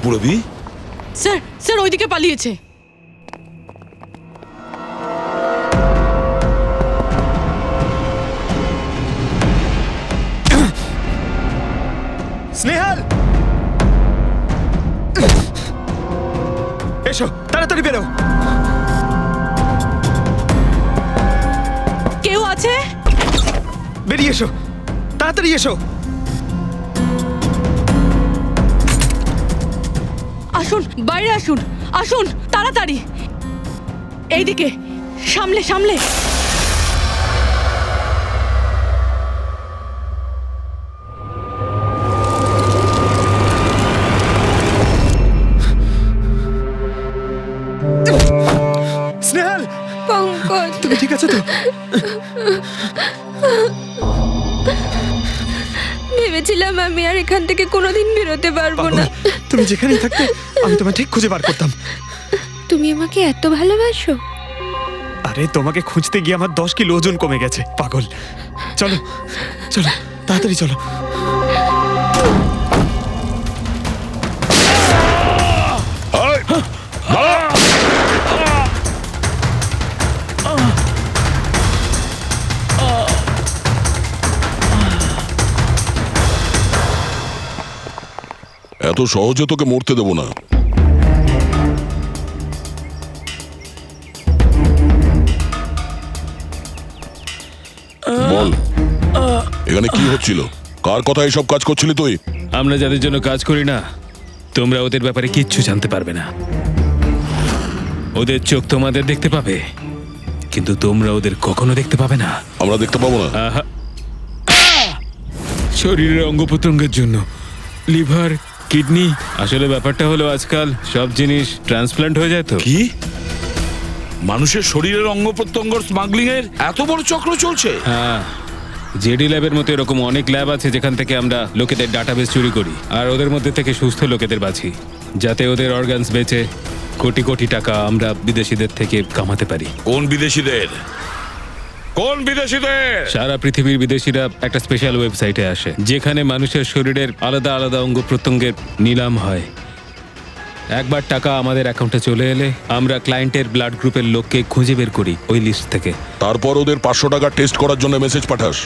পুরবি, স্যার, স্যার ওইদিকে পালিয়েছে। স্নেহাল, এসো তাড়াতাড়ি বেরো। কেউ আছে? বেরিয়ে এসো, তাড়াতাড়ি এসো। আসুন, বাইরে আসুন, আসুন তাড়াতাড়ি। এইদিকে, সামলে সামলে। স্নেহাল, পঙ্কজ, তুমি ঠিক আছো তো? ভেবেছিলাম আমি আর এখান থেকে কোনোদিন বেরোতে পারবো না। তুমি যেখানেই থাকতে আমি তোমায় ঠিক খুঁজে বার করতাম। তুমি আমাকে এত ভালোবাসো? আরে তোমাকে খুঁজতে গিয়ে আমার 10 কিলো ওজন কমে গেছে, পাগল। চলো চলো, তাড়াতাড়ি চলো। এত সহজে তোকে মরতে দেবো না। বল, এখানে কি হচ্ছিল? কার কথা এসব কাজ করছিলি তুই? আমরা যাদের জন্য কাজ করি না, তোমরা ওদের ব্যাপারে কিচ্ছু জানতে পারবে না। ওদের চোখ তোমাদের দেখতে পাবে, কিন্তু তোমরা ওদের কখনো দেখতে পাবে না। আমরা দেখতে পাবো না? আহা! শরীরের অঙ্গ প্রত্যঙ্গের জন্য, লিভার, কিডনি। আসলে ব্যাপারটা হলো আজকাল সব জিনিস ট্রান্সপ্লান্ট হয়ে যায় তো। কি মানুষের শরীরের অঙ্গ প্রত্যঙ্গ স্মাগলিং এর এত বড় চক্র চলছে? হ্যাঁ, জেডি ল্যাবের মতো এরকম অনেক ল্যাব আছে যেখান থেকে আমরা লোকেদের ডাটাবেস চুরি করি আর ওদের মধ্যে থেকে সুস্থ লোকেদের বাছি, যাতে ওদের অর্গানস বেচে কোটি কোটি টাকা আমরা বিদেশিদের থেকে কামাতে পারি। কোন বিদেশিদের? কোন বিদেশিদের? সারা পৃথিবীর বিদেশিরা একটা স্পেশাল ওয়েবসাইটে আসে যেখানে মানুষের শরীরের আলাদা আলাদা অঙ্গ প্রত্যঙ্গের নিলাম হয়। একবার টাকা আমাদের অ্যাকাউন্টে চলে এলে আমরা ক্লায়েন্টের ব্লাড গ্রুপের লোককে খুঁজে বের করি ওই লিস্ট থেকে। তারপর ওদের 500 টাকা টেস্ট করার জন্য মেসেজ পাঠাস,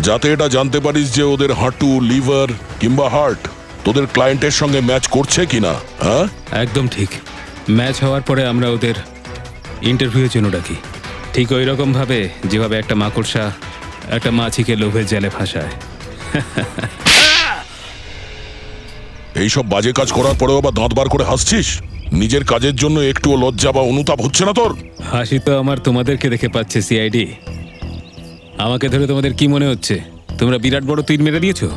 যাতে এটা জানতে পারিস যে ওদের হাঁটু, লিভার কিংবা হার্ট তোদের ক্লায়েন্টের সঙ্গে ম্যাচ করছে কিনা। হ্যাঁ, একদম ঠিক। ম্যাচ হওয়ার পরে আমরা ওদের ইন্টারভিউয়ের জন্য ডাকি, ঠিক ওই রকম ভাবে যেভাবে একটা মাকড়সা একটা মাছিকে লোভের জালে ফাঁসায়। এইসব বাজে কাজ করার পরেও আবার দাঁত বার করে হাসছিস? নিজের কাজের জন্য একটুও লজ্জা বা অনুতাপ হচ্ছে না তোর? হাসি তো আমার তোমাদেরকে দেখে পাচ্ছে সিআইডি। আমাকে ধরে তোমাদের কি মনে হচ্ছে তোমরা বিরাট বড় তীর মেরে দিয়েছো?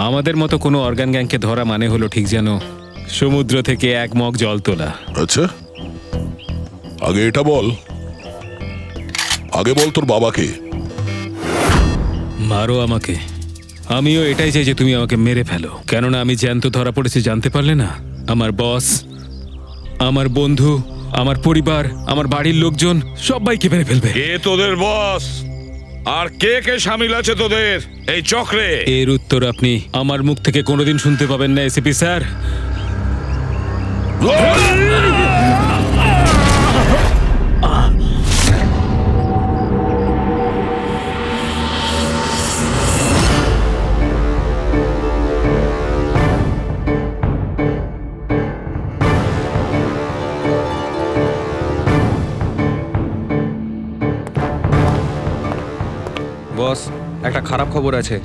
আমাদের মতো কোনো অর্গান গ্যাংকে ধরা মানে হলো ঠিক যেন সমুদ্র থেকে এক মগ জল তোলা। আচ্ছা, আগে এটা বল, আগে বল তোর বাবাকে। মারো আমাকে, আমিও এটাই চাই যে তুমি আমাকে মেরে ফেলো, কেননা আমি জ্যান্ত ধরা পড়েছি জানতে পারলে না? আমার বস, আমার বন্ধু, আমার পরিবার, আমার বাড়ির লোকজন সবাইকে মেরে ফেলবে। কে তোদের বস আর কে কে সামিল আছে তোদের এই চক্রে? এর উত্তর আপনি আমার মুখ থেকে কোনোদিন শুনতে পাবেন না এসিপি স্যার। বস, একটা খারাপ খবর আছে।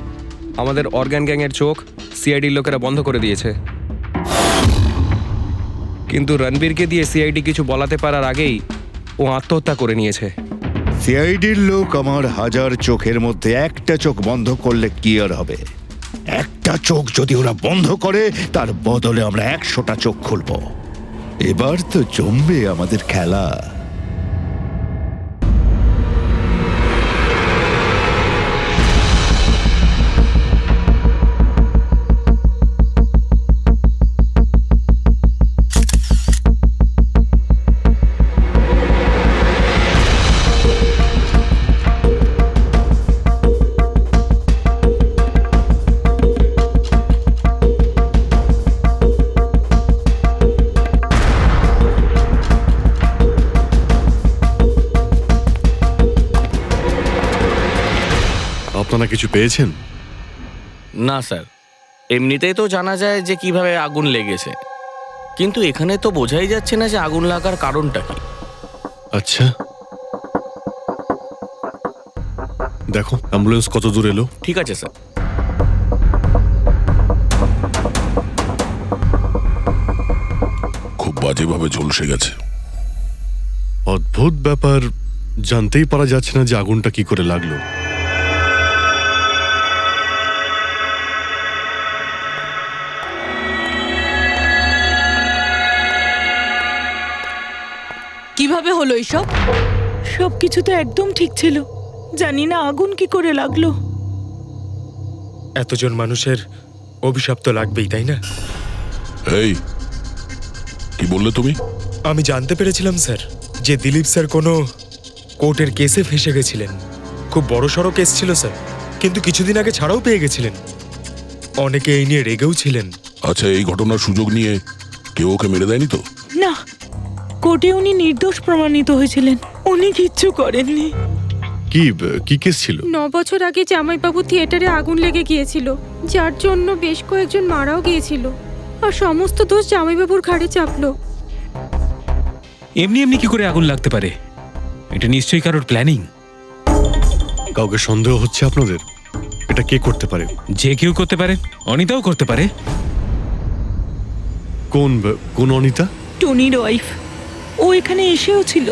আমাদের অর্গান গ্যাংয়ের চোখ সিআইডির লোকেরা বন্ধ করে দিয়েছে। কিন্তু রণবীরকে দিয়ে সিআইডি কিছু বলাতে পারার আগেই ও আত্মহত্যা করে নিয়েছে। সিআইডির লোক আমার হাজার চোখের মধ্যে একটা চোখ বন্ধ করলে কি আর হবে? একটা চোখ যদি ওরা বন্ধ করে তার বদলে আমরা 100টা চোখ খুলব। এবার তো জমবে আমাদের খেলা। আপনারা কিছু পেয়েছেন? না স্যার, এমনিতেই তো জানা যায় যে কিভাবে আগুন লেগেছে, কিন্তু এখানে তো বোঝাই যাচ্ছে না যে আগুন লাগার কারণটা কি। আচ্ছা, দেখো অ্যাম্বুলেন্স কত দূর এলো। ঠিক আছে স্যার। খুব বাজেভাবে ঝলসে গেছে। অদ্ভুত ব্যাপার, জানতেই পারা যাচ্ছে না যে আগুনটা কি করে লাগলো। কিভাবে হলো এইসব? সবকিছু তো একদম ঠিক ছিল, জানি না আগুন কি করে লাগলো। এতজন মানুষের অভিশাপ তো লাগবেই, তাই না? এই, কি বললে তুমি? আমি জানতে পেরেছিলাম স্যার যে দিলীপ স্যার কোনো কোর্টের কেসে ফেঁসে গেছিলেন। খুব বড়সড় কেস ছিল স্যার, কিন্তু কিছুদিন আগে ছাড়াও পেয়ে গেছিলেন। অনেকে এই নিয়ে রেগেও ছিলেন। আচ্ছা, এই ঘটনার সুযোগ নিয়ে কেউ ওকে মেরে দেয়নি তো? না, কোর্টে উনি নির্দোষ প্রমাণিত হয়েছিলেন, উনি কিচ্ছু করেননি। কি কেস ছিল? 9 বছর আগে জামাইবাবু থিয়েটারে আগুন লেগে গিয়েছিল, যার জন্য বেশ কয়েকজন মারাও গিয়েছিল, আর সমস্ত দোষ জামাইবাবুর ঘাড়ে চাপলো। এমনি এমনি কি করে আগুন লাগতে পারে? এটা নিশ্চয়ই কারোর প্ল্যানিং। কাউকে সন্দেহ হচ্ছে আপনাদের? এটা কে করতে পারে? যে কেউ করতে পারে, অনিতাও করতে পারে। কোন অনিতা? টনির ওয়াইফ, ও এখানে এসেও ছিল।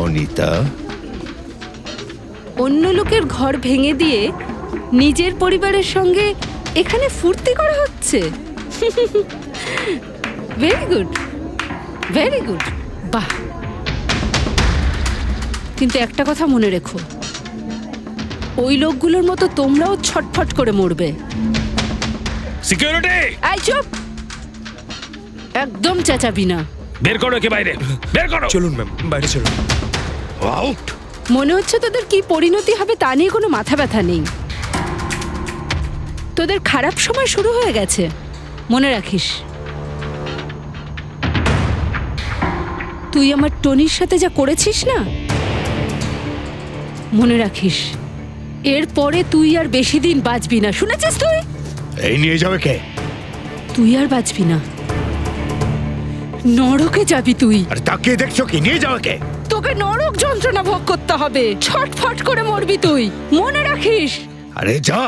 অনিতা, অন্য লোকের ঘর ভেঙে দিয়ে নিজের পরিবারের সঙ্গে এখানে ফুর্তি করা হচ্ছে। ভেরি গুড, ভেরি গুড, বাহ। কিন্তু একটা কথা মনে রেখো, ওই লোকগুলোর মতো তোমরাও ছটফট করে মরবে। সিকিউরিটি, এই চুপ, একদম চেঁচাবি না। বের করো একে বাইরে, বের করো। চলুন ম্যাম, বাইরে চলুন। আউট। মনে হচ্ছে তোদের কি পরিণতি হবে তা নিয়ে কোনো মাথা ব্যথা নেই। তোদের খারাপ সময় শুরু হয়ে গেছে, মনে রাখিস। তুই আমার টনির সাথে যা করেছিস না, মনে রাখিস এরপরে তুই আর বেশি দিন বাঁচবি না, শুনেছিস? তুই এই নিয়ে যাবে কে? তুই আর বাঁচবি না, নরকে যাবি তুই। আর তাকিয়ে দেখছো কি? নিয়ে যাবে কে? তোকে নরক যন্ত্রণা ভোগ করতে হবে, ছটফট করে মরবি তুই, মনে রাখিস। আরে যা।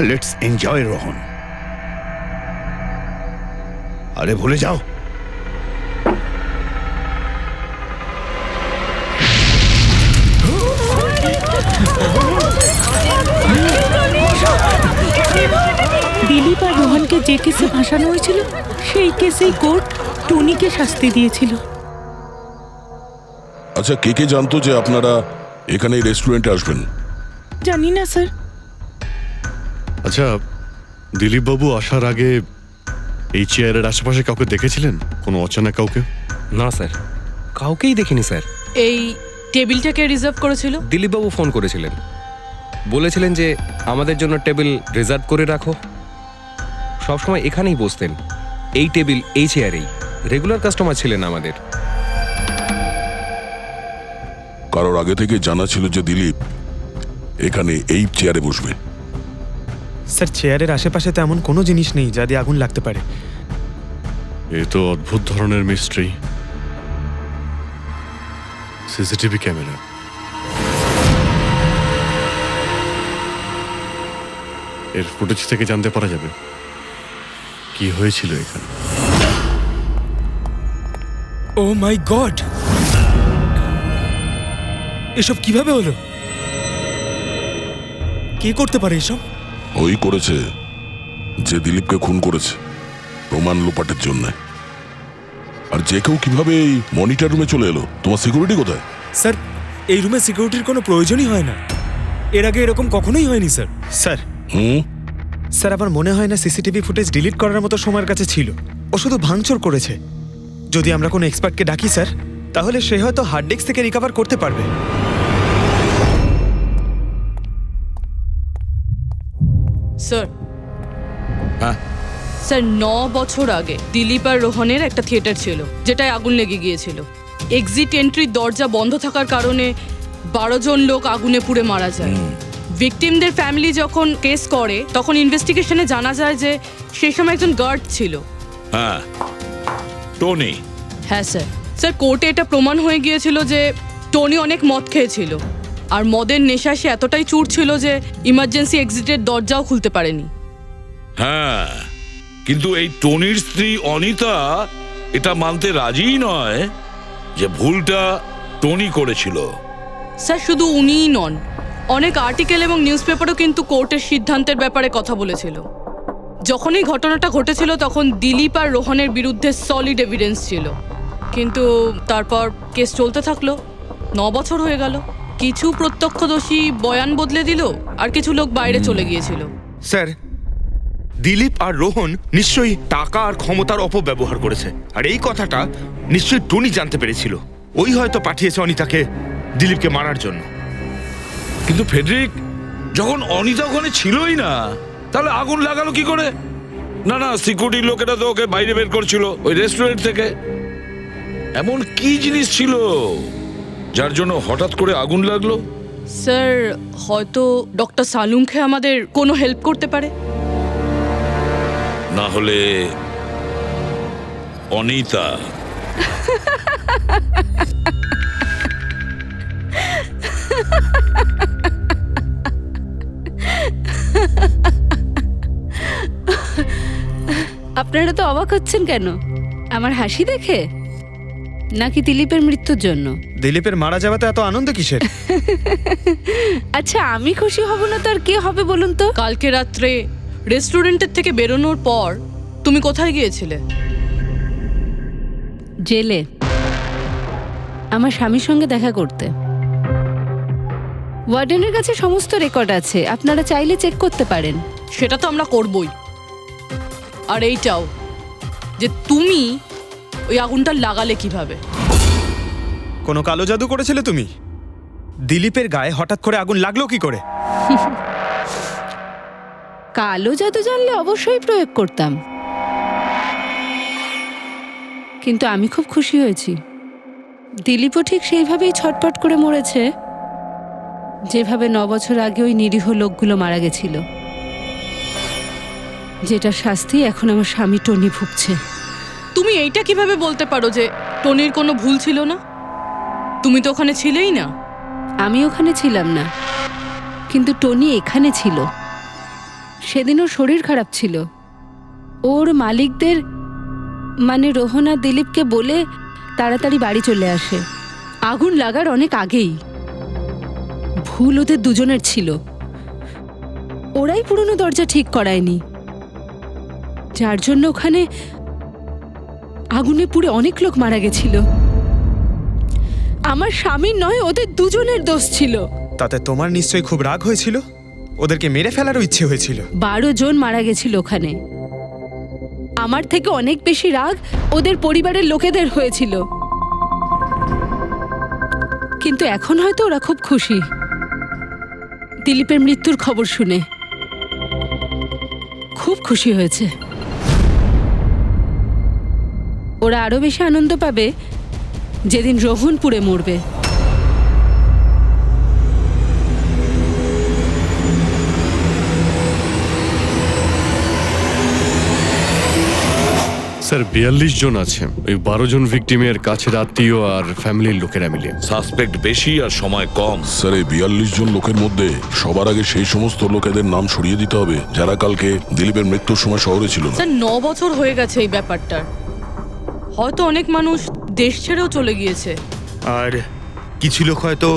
Let's enjoy Rohan. আরে ভুলে যাও। দিলীপ আর রোহনকে যে কেসে ফাঁসানো হয়েছিল সেই কেসেই কোর্ট টনিকে শাস্তি দিয়েছিল। আচ্ছা, কে কে জানতো যে আপনারা এখানে এই রেস্টুরেন্টে আসবেন? জানি না স্যার। আচ্ছা, দিলীপ বাবু আসার আগে এই চেয়ারের আশেপাশে কাউকে দেখেছিলেন? কোনো অচেনা কাউকে? না স্যার, কাউকেই দেখিনি স্যার। এই টেবিলটাকে রিজার্ভ করেছিল? দিলীপবাবু ফোন করেছিলেন, বলেছিলেন যে আমাদের জন্য টেবিল রিজার্ভ করে রাখো। সবসময় এখানেই বসতেন, এই টেবিল এই চেয়ারেই। রেগুলার কাস্টমার ছিলেন আমাদের। কারোর আগে থেকে জানা ছিল যে দিলীপ এখানে এই চেয়ারে বসবে? স্যার, চেয়ারের আশেপাশে তেমন কোনো জিনিস নেই যা দিয়ে আগুন লাগতে পারে। এ তো অদ্ভুত ধরনের মিস্ট্রি। সিসিটিভি ক্যামেরা, এর ফুটেজ থেকে জানতে পারা যাবে কি হয়েছিল এখানে। ও মাই গড, এসব কিভাবে হলো? কে করতে পারে এসব? ওই করেছে যে দিলীপকে খুন করেছে প্রমাণ লোপাটের জন্য। আর যে কেউ কিভাবে এই মনিটর রুমে চলে এলো? তোমার সিকিউরিটি কোথায়? স্যার, এই রুমে সিকিউরিটির কোনো প্রয়োজনই হয় না। এর আগে এরকম কখনোই হয়নি স্যার। স্যার, স্যার আমার মনে হয় না সিসিটিভি ফুটেজ ডিলিট করার মতো সময়ের কাছে ছিল। ও শুধু ভাঙচুর করেছে। যদি আমরা কোনো এক্সপার্টকে ডাকি স্যার, তাহলে সে হয়তো হার্ড ডিস্ক থেকে রিকভার করতে পারবে। স্যার, হ্যাঁ স্যার 9 বছর আগে দিলীপ আর রোহনের একটা থিয়েটার ছিল যেটায় আগুন লেগে গিয়েছিল। এক্সিট এন্ট্রির দরজা বন্ধ থাকার কারণে 12 জন লোক আগুনে পুড়ে মারা যায়। ভিকটিমদের ফ্যামিলি যখন কেস করে তখন ইনভেস্টিগেশনে জানা যায় যে সেই সময় একজন গার্ড ছিল। হ্যাঁ, টনি। হ্যাঁ স্যার। স্যার, কোর্টে এটা প্রমাণ হয়ে গিয়েছিল যে টনি অনেক মদ খেয়েছিল, আর মদের নেশা সে এতটাই চুর ছিল যে ইমার্জেন্সি এক্সিটের দরজাও খুলতে পারেনি। হ্যাঁ, কিন্তু এই টনির স্ত্রী অনিতা এটা মানতে রাজিই নয় যে ভুলটা টনি করেছিল। স্যার, শুধু উনিই নন, অনেক আর্টিকেল এবং নিউজ পেপারও কিন্তু কোর্টের সিদ্ধান্তের ব্যাপারে কথা বলেছিল। যখন এই ঘটনাটা ঘটেছিল তখন দিলীপ আর রোহনের বিরুদ্ধে সলিড এভিডেন্স ছিল, কিন্তু তারপর কেস চলতে থাকলো। 9 বছর হয়ে গেল। কিছু প্রত্যক্ষদর্শী বয়ান বদলে দিল, আর কিছু লোক বাইরে চলে গিয়েছিল। স্যার, দিলীপ আর রোহন নিশ্চয়ই টাকা আর ক্ষমতার অপব্যবহার করেছে, আর এই কথাটা নিশ্চয়ই টনি জানতে পেরেছিল। ওই হয়তো পাঠিয়েছে অনিতাকে দিলীপকে মারার জন্য। কিন্তু ফেডরিক, যখন অনিতা ওখানে ছিলই না, তাহলে আগুন লাগালো কি করে? না না, সিকিউরিটির লোকেরা তো ওকে বাইরে বের করছিল ওই রেস্টুরেন্ট থেকে। এমন কি জিনিস ছিল যার জন্য হঠাৎ করে আগুন লাগলো? স্যার, হয়তো ডক্টর সালুংখে আমাদের কোনো হেল্প করতে পারে। না হলে অনিতা। আপনারা তো অবাক হচ্ছেন কেন? আমার হাসি দেখে নাকি দিলীপের মৃত্যুর জন্য? দিলীপের মারা যাওয়াতে এত আনন্দ কিসের? আচ্ছা, আমি খুশি হব না তো আর কে হবে বলুন তো? কালকে রাত্রে রেস্টুরেন্টের থেকে বেরোনোর পর তুমি কোথায় গিয়েছিলে? জেলে, আমার স্বামীর সঙ্গে দেখা করতে। ওয়ার্ডেনের কাছে সমস্ত রেকর্ড আছে, আপনারা চাইলে চেক করতে পারেন। সেটা তো আমরা করবই। আর এইটাও যে তুমি ওই আগুনটা লাগালে কিভাবে? কোনো কালো জাদু করেছিলে তুমি? দিলীপের গায়ে হঠাৎ করে আগুন লাগলো কি করে? কালো জাদু জানলে অবশ্যই প্রয়োগ করতাম, কিন্তু আমি খুব খুশি হয়েছি। দিলীপও ঠিক সেইভাবেই ছটপট করে মরেছে যেভাবে 9 বছর আগে ওই নিরীহ লোকগুলো মারা গেছিল, যেটা শাস্তি এখন আমার স্বামী টনি ভুগছে। তুমি এইটা কিভাবে বলতে পারো যে টনির কোনো ভুল ছিল না? তুমি তো ওখানে ছিলেই না। আমি ওখানে ছিলাম না, কিন্তু টনি এখানে ছিল। সেদিন ওর শরীর খারাপ ছিল। ওর মালিকদের মানে রোহন আর দিলীপকে বলে তাড়াতাড়ি বাড়ি চলে আসে। আগুন লাগার অনেক আগেই। ভুল ওদের দুজনের ছিল। ওরাই পুরনো দরজা ঠিক করায়নি, যার জন্য ওখানে আগুনে পুড়ে অনেক লোক মারা গেছিল। আমার স্বামীর নয়, ওদের দুজনের দোষ ছিল। তাতে তোমার নিশ্চয়ই খুব রাগ হয়েছিল, ওদেরকে মেরে ফেলারও ইচ্ছে হয়েছিল। 12 জন মারা গেছিল ওখানে। আমার থেকে অনেক বেশি রাগ ওদের পরিবারের লোকেদের হয়েছিল। কিন্তু এখন হয়তো ওরা খুব খুশি দিলীপের মৃত্যুর খবর শুনে। খুব খুশি হয়েছে। ওরা আরো বেশি আনন্দ পাবে যেদিন রোহন পুড়ে মরবে। স্যার 42 জন আছে, ওই 12 জন ভিকটিমের কাছের আত্মীয় আর ফ্যামিলির লোকেরা মিলে। সাসপেক্ট বেশি আর সময় কম। স্যার এই 42 জন লোকের মধ্যে সবার আগে সেই সমস্ত লোকেদের নাম সরিয়ে দিতে হবে যারা কালকে দিলীপের মৃত্যুর সময় শহরে ছিল না। স্যার 9 বছর হয়ে গেছে এই ব্যাপারটা। হয়তো অনেক মানুষ দেশ ছেড়েও চলে গিয়েছে, আর কিছু লোক হয়তো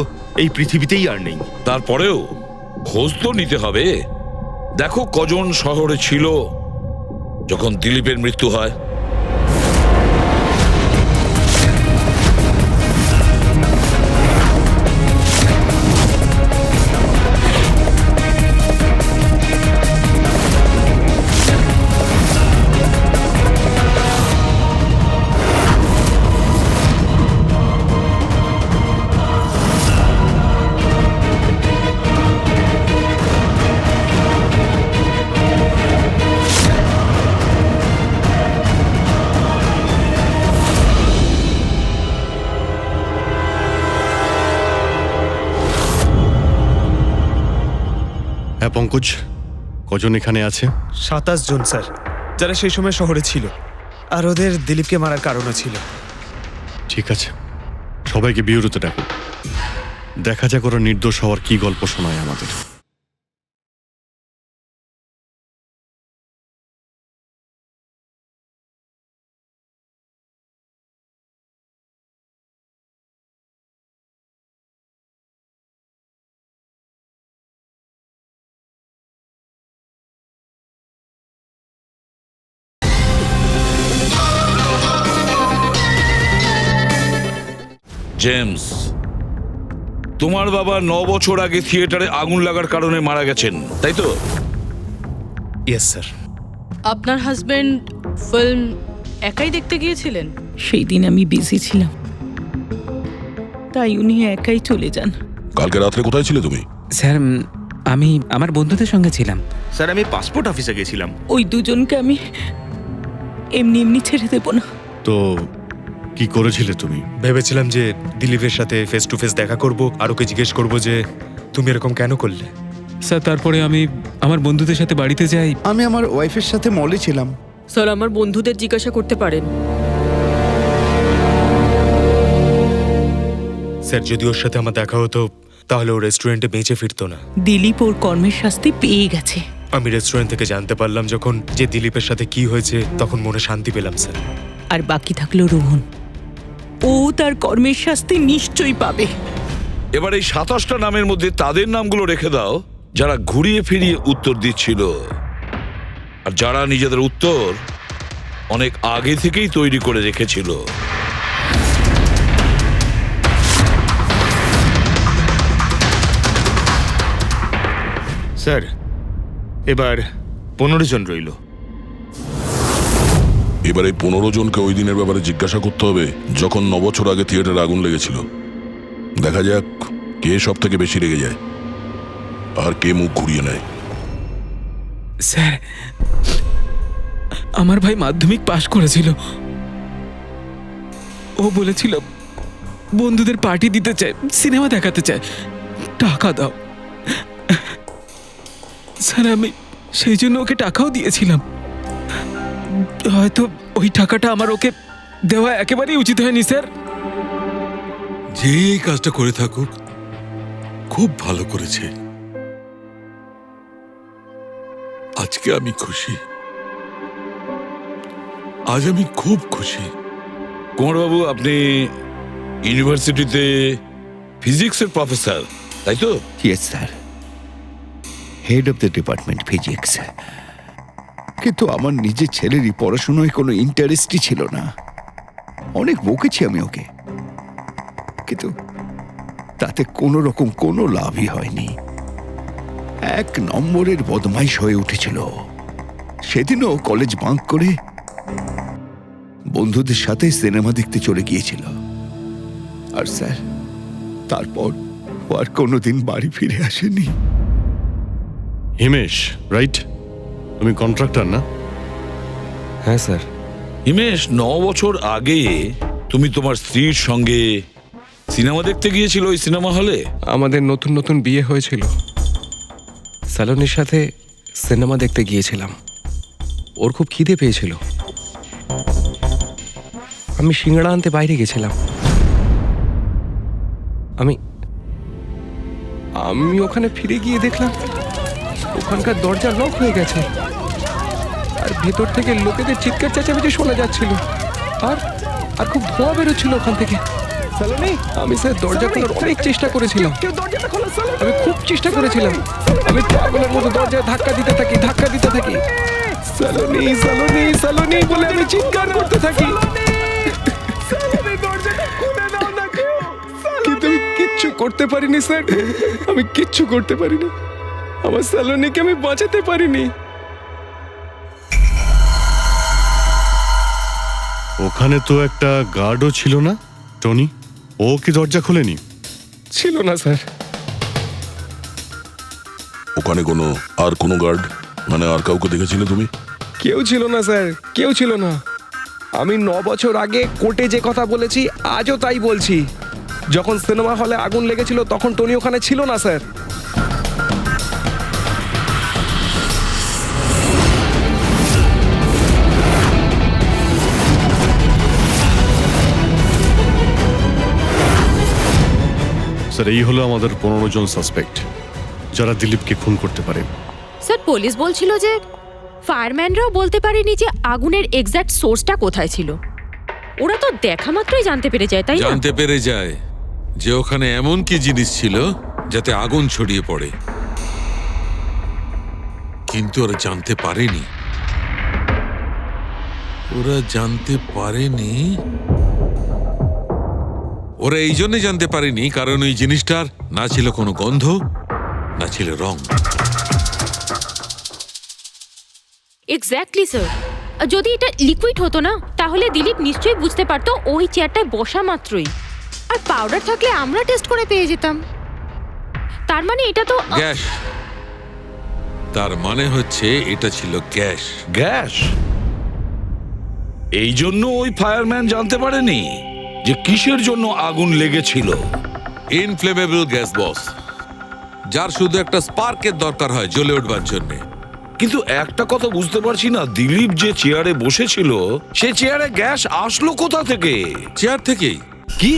এই পৃথিবীতেই আর নেই। তারপরেও খোঁজ তো নিতে হবে। দেখো কজন শহরে ছিল যখন দিলীপের মৃত্যু হয়। হ্যাঁ পঙ্কজ, কজন এখানে আছে? 27 জন স্যার, যারা সেই সময় শহরে ছিল, আর ওদের দিলীপকে মারার কারণও ছিল। ঠিক আছে, সবাইকে বিউরোতে ডাকো। দেখা যাক ওরা নির্দোষ হওয়ার কি গল্প শোনায় আমাদের। জেমস, তোমার বাবা 9 বছর আগে থিয়েটারে আগুন লাগার কারণে মারা গেছেন, তাই তো? Yes sir. আপনার হাজবেন্ড ফিল্ম একাই দেখতে গিয়েছিলেন? সেই দিন আমি বিজি ছিলাম, তাই উনি একাই চলে যান। কালকে রাত্রে কোথায় ছিলে তুমি? স্যার আমি আমার বন্ধুদের সঙ্গে ছিলাম। স্যার আমি পাসপোর্ট অফিসে গেছিলাম। ওই দুজনকে আমি এমনি এমনি ছেড়ে দেব না। তো কি করেছিলে তুমি? ভেবেছিলাম যে দিলীপের সাথে ফেস টু ফেস দেখা করব, আর ওকে জিজ্ঞেস করব যে তুমি এরকম কেন করলে। স্যার তারপরে আমি আমার বন্ধুদের সাথে বাড়িতে যাই। আমি আমার ওয়াইফের সাথে মলে ছিলাম। স্যার আমার বন্ধুদের জিজ্ঞাসা করতে পারেন। স্যার যদি ওর সাথে আমার দেখা হতো তাহলে ও রেস্টুরেন্টে বেঁচে ফিরতো না। দিলীপ ওর কর্মের শাস্তি পেয়ে গেছে। আমি রেস্টুরেন্ট থেকে জানতে পারলাম যখন যে দিলীপের সাথে কি হয়েছে, তখন মনে শান্তি পেলাম স্যার। আর বাকি থাকলো রোহন, ও তার কর্মের শাস্তি নিশ্চয়ই পাবে। এবার এই 27টা নামের মধ্যে তাদের নামগুলো রেখে দাও যারা ঘুরিয়ে ফিরিয়ে উত্তর দিচ্ছিল, আর যারা নিজেদের উত্তর অনেক আগে থেকেই তৈরি করে রেখেছিল। স্যার এবার 15 জন রইল। এবার এই 15 জনকে ওই দিনের ব্যাপারে জিজ্ঞাসা করতে হবে যখন 9 বছর আগে থিয়েটারে আগুন লেগেছিল। দেখা যাক কে সব থেকে বেশি রেগে যায় আর কে মুখ ঘুরিয়ে নেয়। স্যার আমার ভাই মাধ্যমিক পাশ করেছিল। ও বলেছিল বন্ধুদের পার্টি দিতে চায়, সিনেমা দেখাতে চায়, টাকা দাও। স্যার আমি সেই জন্য ওকে টাকাও দিয়েছিলাম। হয়তো ওই টাকাটা আমার ওকে দেওয়া একেবারেই উচিত হয়নি স্যার। যে এই কাজটা করে থাকুক খুব ভালো করেছে। আজকে আমি খুশি, আজ আমি খুব খুশি। কুমারবাবু, আপনি ইউনিভার্সিটিতে ফিজিক্সের প্রফেসর, তাই তো? Yes sir, head of the department physics. কিন্তু আমার নিজের ছেলেরই পড়াশোনায় কোনো ইন্টারেস্টই ছিল না। অনেক বকেছি আমি ওকে, কিন্তু তাতে কোনো রকম কোনো লাভই হয়নি। 1 নম্বরের বদমাইশ হয়ে উঠেছিল। সেদিনও কলেজ বাঙ্ক করে বন্ধুদের সাথে সিনেমা দেখতে চলে গিয়েছিল। আর স্যার, তারপর ও আর কোনোদিন বাড়ি ফিরে আসেনি। হিমেশ, রাইট? তুমি কন্ট্রাক্টর না? হ্যাঁ স্যার। হিমেশ, 9 বছর আগে তুমি তোমার স্ত্রীর সঙ্গে সিনেমা দেখতে গিয়েছিল ওই সিনেমা হলে। আমাদের নতুন নতুন বিয়ে হয়েছিল, স্যালোনির সাথে সিনেমা দেখতে গিয়েছিলাম। ওর খুব খিদে পেয়েছিল, আমি সিঙ্গাড়া আনতে বাইরে গেছিলাম। আমি ওখানে ফিরে গিয়ে দেখলাম ওখানকার দরজা লক হয়ে গেছে, আর ভেতর থেকে লোকেদের চিৎকার চেঁচামেচি শোনা যাচ্ছিল, আর খুব ধোঁয়া বেরোচ্ছিল ওখান থেকে। আমি স্যার দরজা খোলার অনেক চেষ্টা করেছিলাম, আমি খুব চেষ্টা করেছিলাম। আমি পাগলের মতো দরজায় ধাক্কা দিতে থাকি। সালোনি সালোনি সালোনি বলে আমি চিৎকার করতে থাকি, কিন্তু আমি কিচ্ছু করতে পারিনি স্যার। আমি কিচ্ছু করতে পারিনি, আমার সালোনিকে আমি বাঁচাতে পারিনি। ওখানে তো একটা গার্ডও ছিল না, টনি? ও কি দরজা খোলেনি? ছিল না স্যার। ওখানে কোনো গার্ড, মানে আর কাউকে দেখেছিলে তুমি? কেউ ছিল না স্যার, কেউ ছিল না। আমি 9 বছর আগে কোর্টে যে কথা বলেছি আজও তাই বলছি। যখন সিনেমা হলে আগুন লেগেছিল তখন টনি ওখানে ছিল না স্যার। স্যার, এই হলো আমাদের 15 জন সাসপেক্ট যারা দিলীপকে খুন করতে পারে। স্যার, পুলিশ বলছিল যে ফায়ারম্যানরাও বলতে পারেনি যে আগুনের এক্স্যাক্ট সোর্সটা কোথায় ছিল। ওরা তো দেখা মাত্রই জানতে পেরে যায়, তাই না? জানতে পেরে যায় যে ওখানে এমন কি জিনিস ছিল যাতে আগুন ছড়িয়ে পড়ে, কিন্তু ওরা জানতে পারেনি। ওরা এই জন্য জানতে পারেনি কারণ ওই জিনিসটার না ছিল কোনো গন্ধ, না ছিল রং। Exactly sir. যদি এটা লিকুইড হতো না তাহলে দিলীপ নিশ্চয়ই বুঝতে পারতো ওই চেয়ারটায় বসা মাত্রই। আর পাউডার থাকলে আমরা টেস্ট করে পেয়ে যেতাম। তার মানে এটা তো গ্যাস। তার মানে হচ্ছে এটা ছিল গ্যাস। গ্যাস? এই জন্য ওই ফায়ারম্যান জানতে পারেনি যে কিসের জন্য আগুন লেগেছিল। ইনফ্লেমেবল গ্যাস বস, যার শুধু একটা স্পার্কের দরকার হয় জ্বলে উঠবার জন্য। কিন্তু একটা কথা বুঝতে পারছি না, দিলীপ যে চেয়ারে বসেছিল সে চেয়ারে গ্যাস আসলো কোথা থেকে? চেয়ার থেকেই। কি?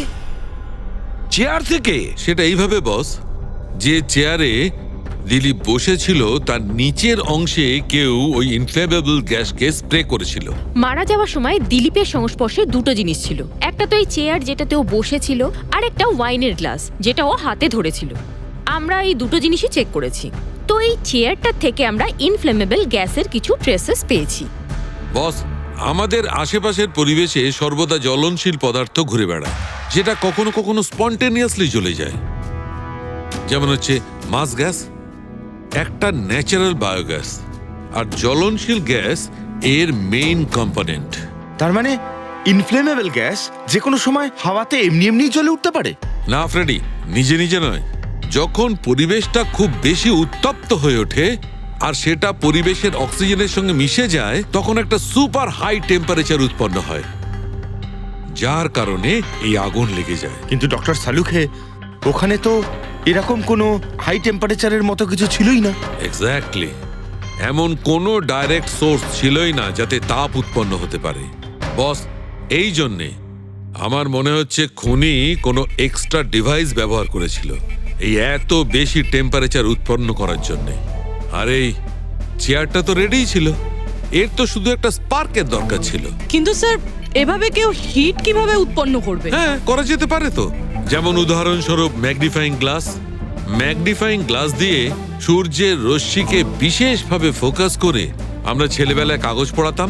চেয়ার থেকে? সেটা এইভাবে বস, যে চেয়ারে দিলীপ বসেছিল তার নিচের অংশে কেউ ওই ইনফ্লেমেবল গ্যাসকে স্প্রে করেছিল। মারা যাওয়ার সময় দিলীপের সংস্পর্শে দুটো জিনিস ছিল। একটা তো এই চেয়ার যেটাতে ও বসেছিল, আর একটা ওয়াইনের গ্লাস যেটা ও হাতে ধরেছিল। আমরা এই দুটো জিনিসই চেক করেছি। তো এই চেয়ারটার থেকে আমরা ইনফ্লেমেবল গ্যাসের কিছু ট্রেসেস পেয়েছি। বস, আমাদের আশেপাশের পরিবেশে সর্বদা জ্বলনশীল পদার্থ ঘুরে বেড়ায়, যেটা কখনো কখনো স্পন্টেনিয়াসলি জ্বলে যায়। যেমন হচ্ছে মাস গ্যাস, একটা ন্যাচারাল বায়োগ্যাস, আর জ্বলনশীল গ্যাস এর মেইন কম্পোনেন্ট। তার মানে ইনফ্লেমেবল গ্যাস যে কোনো সময় হাওয়াতে এমনি এমনি জ্বলে উঠতে পারে? না ফ্রেডি, নিজে নিজে নয়। যখন পরিবেশটা খুব বেশি উত্তপ্ত হয়ে ওঠে আর সেটা পরিবেশের অক্সিজেনের সঙ্গে মিশে যায়, তখন একটা সুপার হাই টেম্পারেচার উৎপন্ন হয়, যার কারণে এই আগুন লেগে যায়। কিন্তু ডক্টর সালুখে, ওখানে তো এরকম কোনো হাই টেম্পারেচারের মতো কিছু ছিলই না। এক্স্যাক্টলি, এমন কোনো ডাইরেক্ট সোর্স ছিলই না যাতে তাপ উৎপন্ন হতে পারে। বস, এই জন্যে আমার মনে হচ্ছে খুনি কোনো এক্সট্রা ডিভাইস ব্যবহার করেছিল এই এত বেশি টেম্পারেচার উৎপন্ন করার জন্য। আর এই চেয়ারটা তো রেডিই ছিল, এর তো শুধু একটা স্পার্কের দরকার ছিল। কিন্তু স্যার এভাবে কেউ হিট কিভাবে উৎপন্ন করবে? হ্যাঁ, করা যেতে পারে তো। যেমন উদাহরণস্বরূপ ম্যাগনিফাইং গ্লাস। ম্যাগনিফাইং গ্লাস দিয়ে সূর্যের রশ্মিকে বিশেষভাবে ফোকাস করে আমরা ছেলেবেলায় কাগজ পড়াতাম।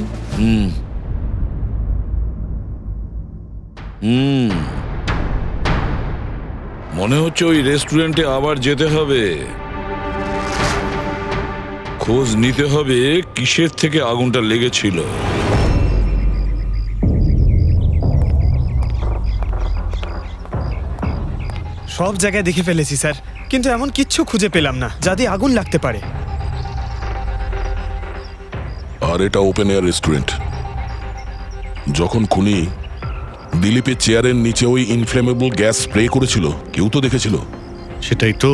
মনে হচ্ছে ওই রেস্টুরেন্টে আবার যেতে হবে, খোঁজ নিতে হবে কিসের থেকে আগুনটা লেগেছিল। সব জায়গায় দেখে ফেলেছি স্যার, কিন্তু এমন কিচ্ছু খুঁজে পেলাম না যা দিয়ে আগুন লাগতে পারে। আর এটা ওপেন এয়ার রেস্টুরেন্ট। যখন খুনি দিলীপের চেয়ারের নিচে ওই ইনফ্লেমেবল গ্যাস স্প্রে করেছিল, কেউ তো দেখেছিল। সেটাই তো,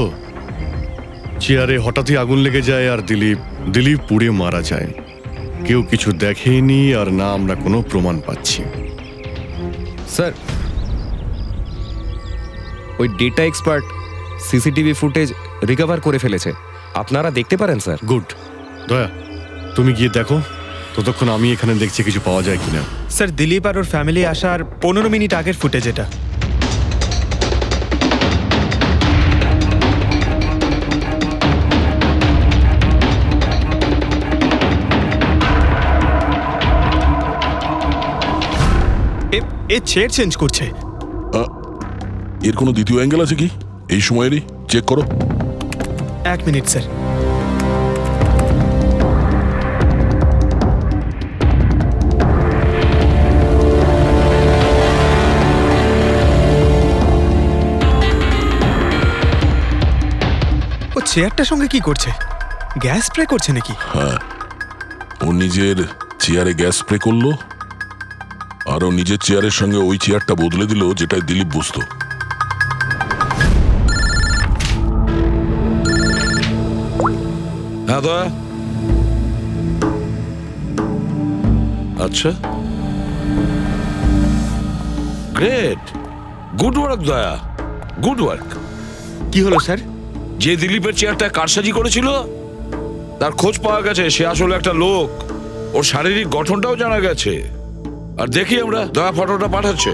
চেয়ারে হঠাৎই আগুন লেগে যায় আর দিলীপ পুড়ে মারা যায়। কেউ কিছু দেখেনি, আর না আমরা কোনো প্রমাণ পাচ্ছি। স্যার, ওই data expert CCTV footage recover করে ফেলেছে, আপনারা দেখতে পারেন স্যার। গুড। দয়া, তুমি গিয়ে দেখো, ততক্ষণ আমি এখানে দেখছি কিছু পাওয়া যায় কিনা। স্যার, দিলীপ আর ওর ফ্যামিলি আসার 15 মিনিট আগের ফুটেজ এটা। এ চেয়ার চেঞ্জ করছে। এর কোনো দ্বিতীয় অ্যাঙ্গেল আছে কি এই সময়েরই? চেক করো। 1 মিনিট স্যার। ও চেয়ারটার সঙ্গে কি করছে? গ্যাস স্প্রে করছে নাকি? হ্যাঁ, ও নিজের চেয়ারে গ্যাস স্প্রে করলো, আর ও নিজের চেয়ারের সঙ্গে ওই চেয়ারটা বদলে দিল যেটায় দিলীপ বসতো। হ্যাঁ দয়া। আচ্ছা, গ্রেট, গুড ওয়ার্ক দয়া, গুড ওয়ার্ক। কি হলো স্যার? যে দিলীপের চেয়ারটা কারসাজি করেছিল তার খোঁজ পাওয়া গেছে। সে আসলে একটা লোক, ওর শারীরিক গঠনটাও জানা গেছে। আর দেখি আমরা, দয়া ফটোটা পাঠাচ্ছে।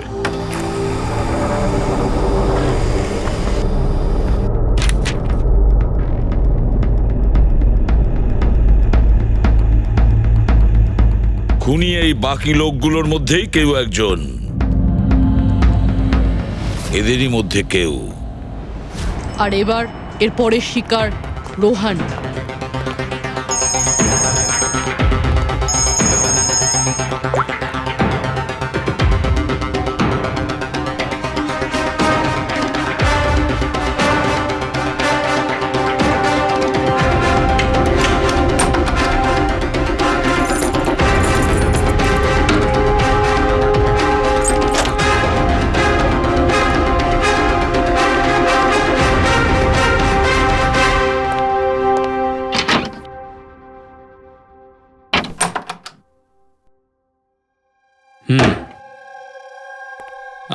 খুনি এই বাকি লোকগুলোর মধ্যেই কেউ একজন, এদেরই মধ্যে কেউ। আর এবার এর পরের শিকার রোহান।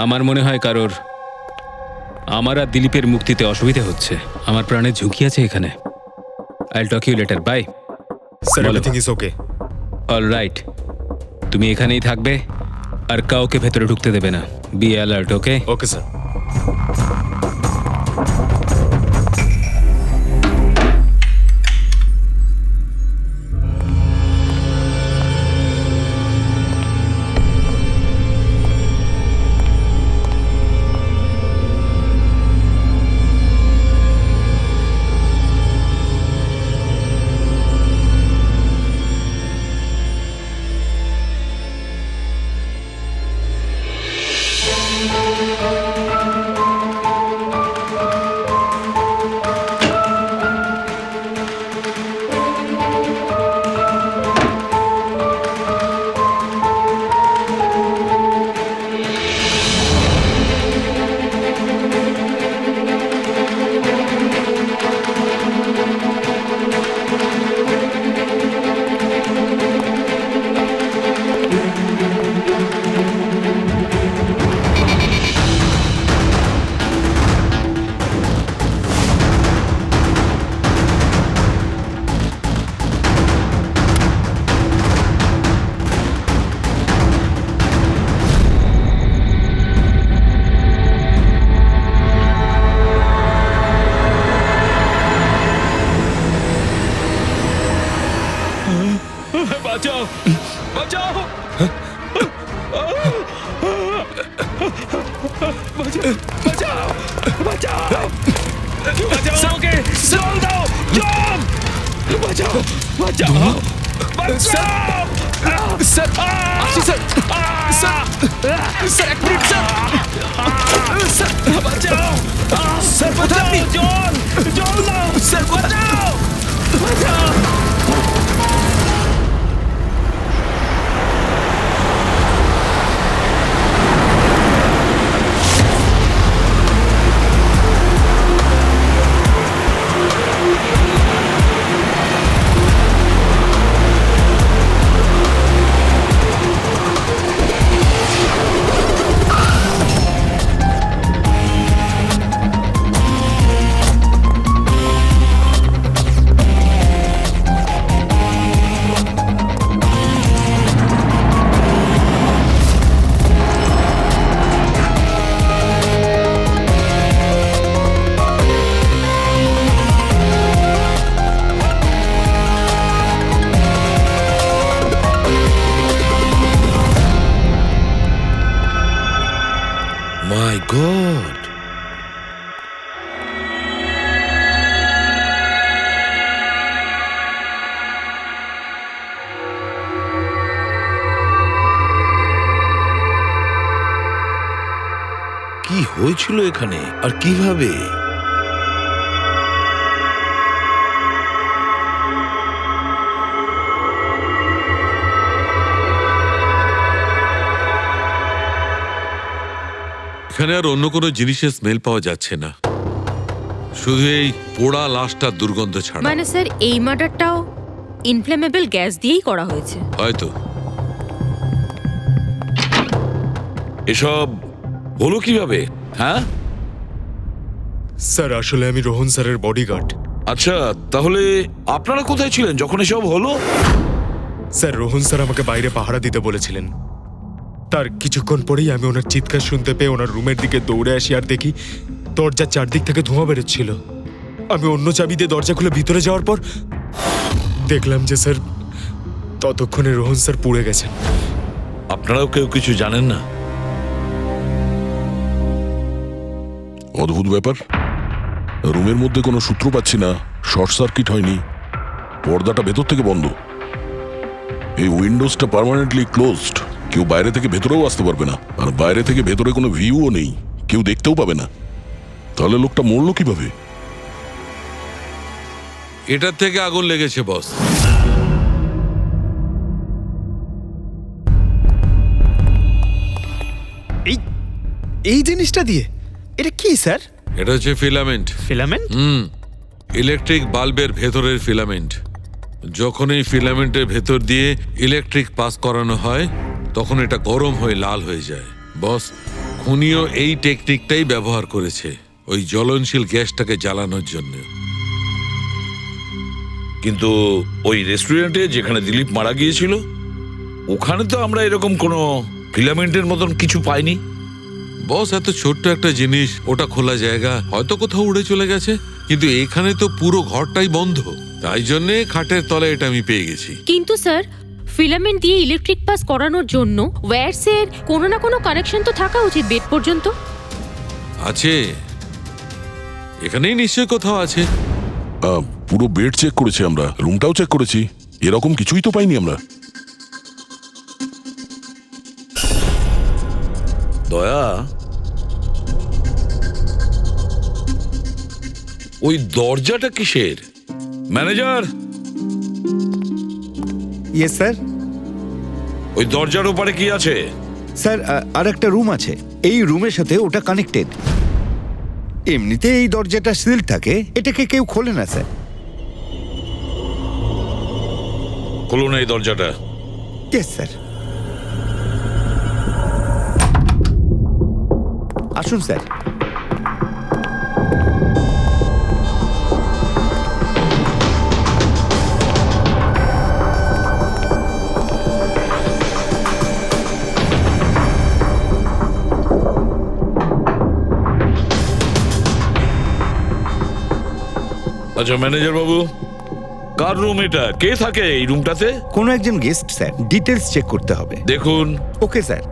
আমার মনে হয় কারোর আমার আর দিলীপের মুক্তিতে অসুবিধা হচ্ছে। আমার প্রাণের ঝুঁকি আছে এখানে। I'll talk you later, bye. Sir, everything is okay. All right, তুমি এখানেই থাকবে আর কাউকে ভেতরে ঢুকতে দেবে না। Be alert, okay? Okay sir. বাঁচাও বাঁচাও বাঁচাও ওকে জল দাও জল বাঁচাও বাঁচাও বাঁচাও স্যার স্যার স্যার স্যার এক মিনিট স্যার স্যার বাঁচাও স্যার বাঁচাও জল জল দাও স্যার বাঁচাও বাঁচাও মাই গড, কি হয়েছিল এখানে আর কিভাবে? এখানে আর অন্য কোনো জিনিসের স্মেল পাওয়া যাচ্ছে না, শুধু এই পোড়া লাশটার দুর্গন্ধ ছাড়া। মানে স্যার এই মার্ডারটাও ইনফ্লেমেবল গ্যাস দিয়েই করা হয়েছে। হয়তো। এসব হলো কিভাবে? হ্যাঁ স্যার আসলে আমি রোহন স্যারের বডিগার্ড। আচ্ছা, তাহলে আপনারা কোথায় ছিলেন যখন এসব হলো? স্যার রোহন স্যার আমাকে বাইরে পাহারা দিতে বলেছিলেন। তার কিছুক্ষণ পরেই আমি ওনার চিৎকার শুনতে পেয়ে ওনার রুমের দিকে দৌড়ে আসি আর দেখি দরজার চারদিক থেকে ধোঁয়া বেরোচ্ছিল। আমি অন্য চাবি দিয়ে দরজা খুলে ভিতরে যাওয়ার পর দেখলাম যে স্যার ততক্ষণে রোহন স্যার পুড়ে গেছেন। আপনারাও কেউ কিছু জানেন না? অদ্ভুত ব্যাপার, রুমের মধ্যে কোনো সূত্র পাচ্ছি না, শর্ট সার্কিট হয়নি, পর্দাটা ভেতর থেকে বন্ধ, এই উইন্ডোজটা পার্মানেন্টলি ক্লোজড, কেউ বাইরে থেকে ভেতরেও আসতে পারবে না, আর বাইরে থেকে ভেতরে কোনো ভিউও নেই, কেউ দেখতেও পাবে না। তাহলে লোকটা মরলো কিভাবে? এটার থেকে আগুন লেগেছে বস। এই জিনিসটা দিয়ে এটা কি স্যার? এটা হচ্ছে ফিলামেন্ট। ফিলামেন্ট? ইলেকট্রিক বাল্বের ভেতরের ফিলামেন্ট। যখন এই ফিলামেন্টের ভেতর দিয়ে ইলেকট্রিক পাস করানো হয় তখন এটা গরম হয়ে লাল হয়ে যায়। বস, খুনিও এই টেকনিকটাই ব্যবহার করেছে ওই জ্বলনশীল গ্যাসটাকে জ্বালানোর জন্য। কিন্তু ওই রেস্টুরেন্টে যেখানে দিলীপ মারা গিয়েছিল ওখানে তো আমরা এরকম কোনো ফিলামেন্টের মতন কিছু পাইনি। বস, এত ছোট্ট একটা জিনিস, ওটা খোলা জায়গা, হয়তো কোথাও উড়ে চলে গেছে, কিন্তু এখানে তো পুরো ঘরটাই বন্ধ, তাই জন্যে খাটের তলায় এটা আমি পেয়ে গেছি। কিন্তু স্যার ফিলামেন্ট দিয়ে ইলেকট্রিক পাস করানোর জন্য ওয়্যারসের কোনো না কোনো কানেকশন তো থাকা উচিত বেড পর্যন্ত। আছে, এখানেই নিশ্চয় কোথাও আছে। পুরো বেড চেক করেছি আমরা, রুমটাও চেক করেছি, এরকম কিছুই তো পাইনি আমরা। দয়া, ওই দরজাটা কিসের? ম্যানেজার? Yes sir. ওই দরজার ওপারে কি আছে? স্যার আর একটা রুম আছে, এই রুমের সাথে ওটা কানেক্টেড। এমনিতে এই দরজাটা সিল থাকে, এটাকে কেউ খোলে না স্যার। খুলুন এই দরজাটা। Yes sir. আসুন স্যার। আচ্ছা ম্যানেজার বাবু, কার রুম এটা? কে থাকে এই রুমটাতে? কোনো একজন গেস্ট স্যার, ডিটেলস চেক করতে হবে। দেখুন। Okay sir.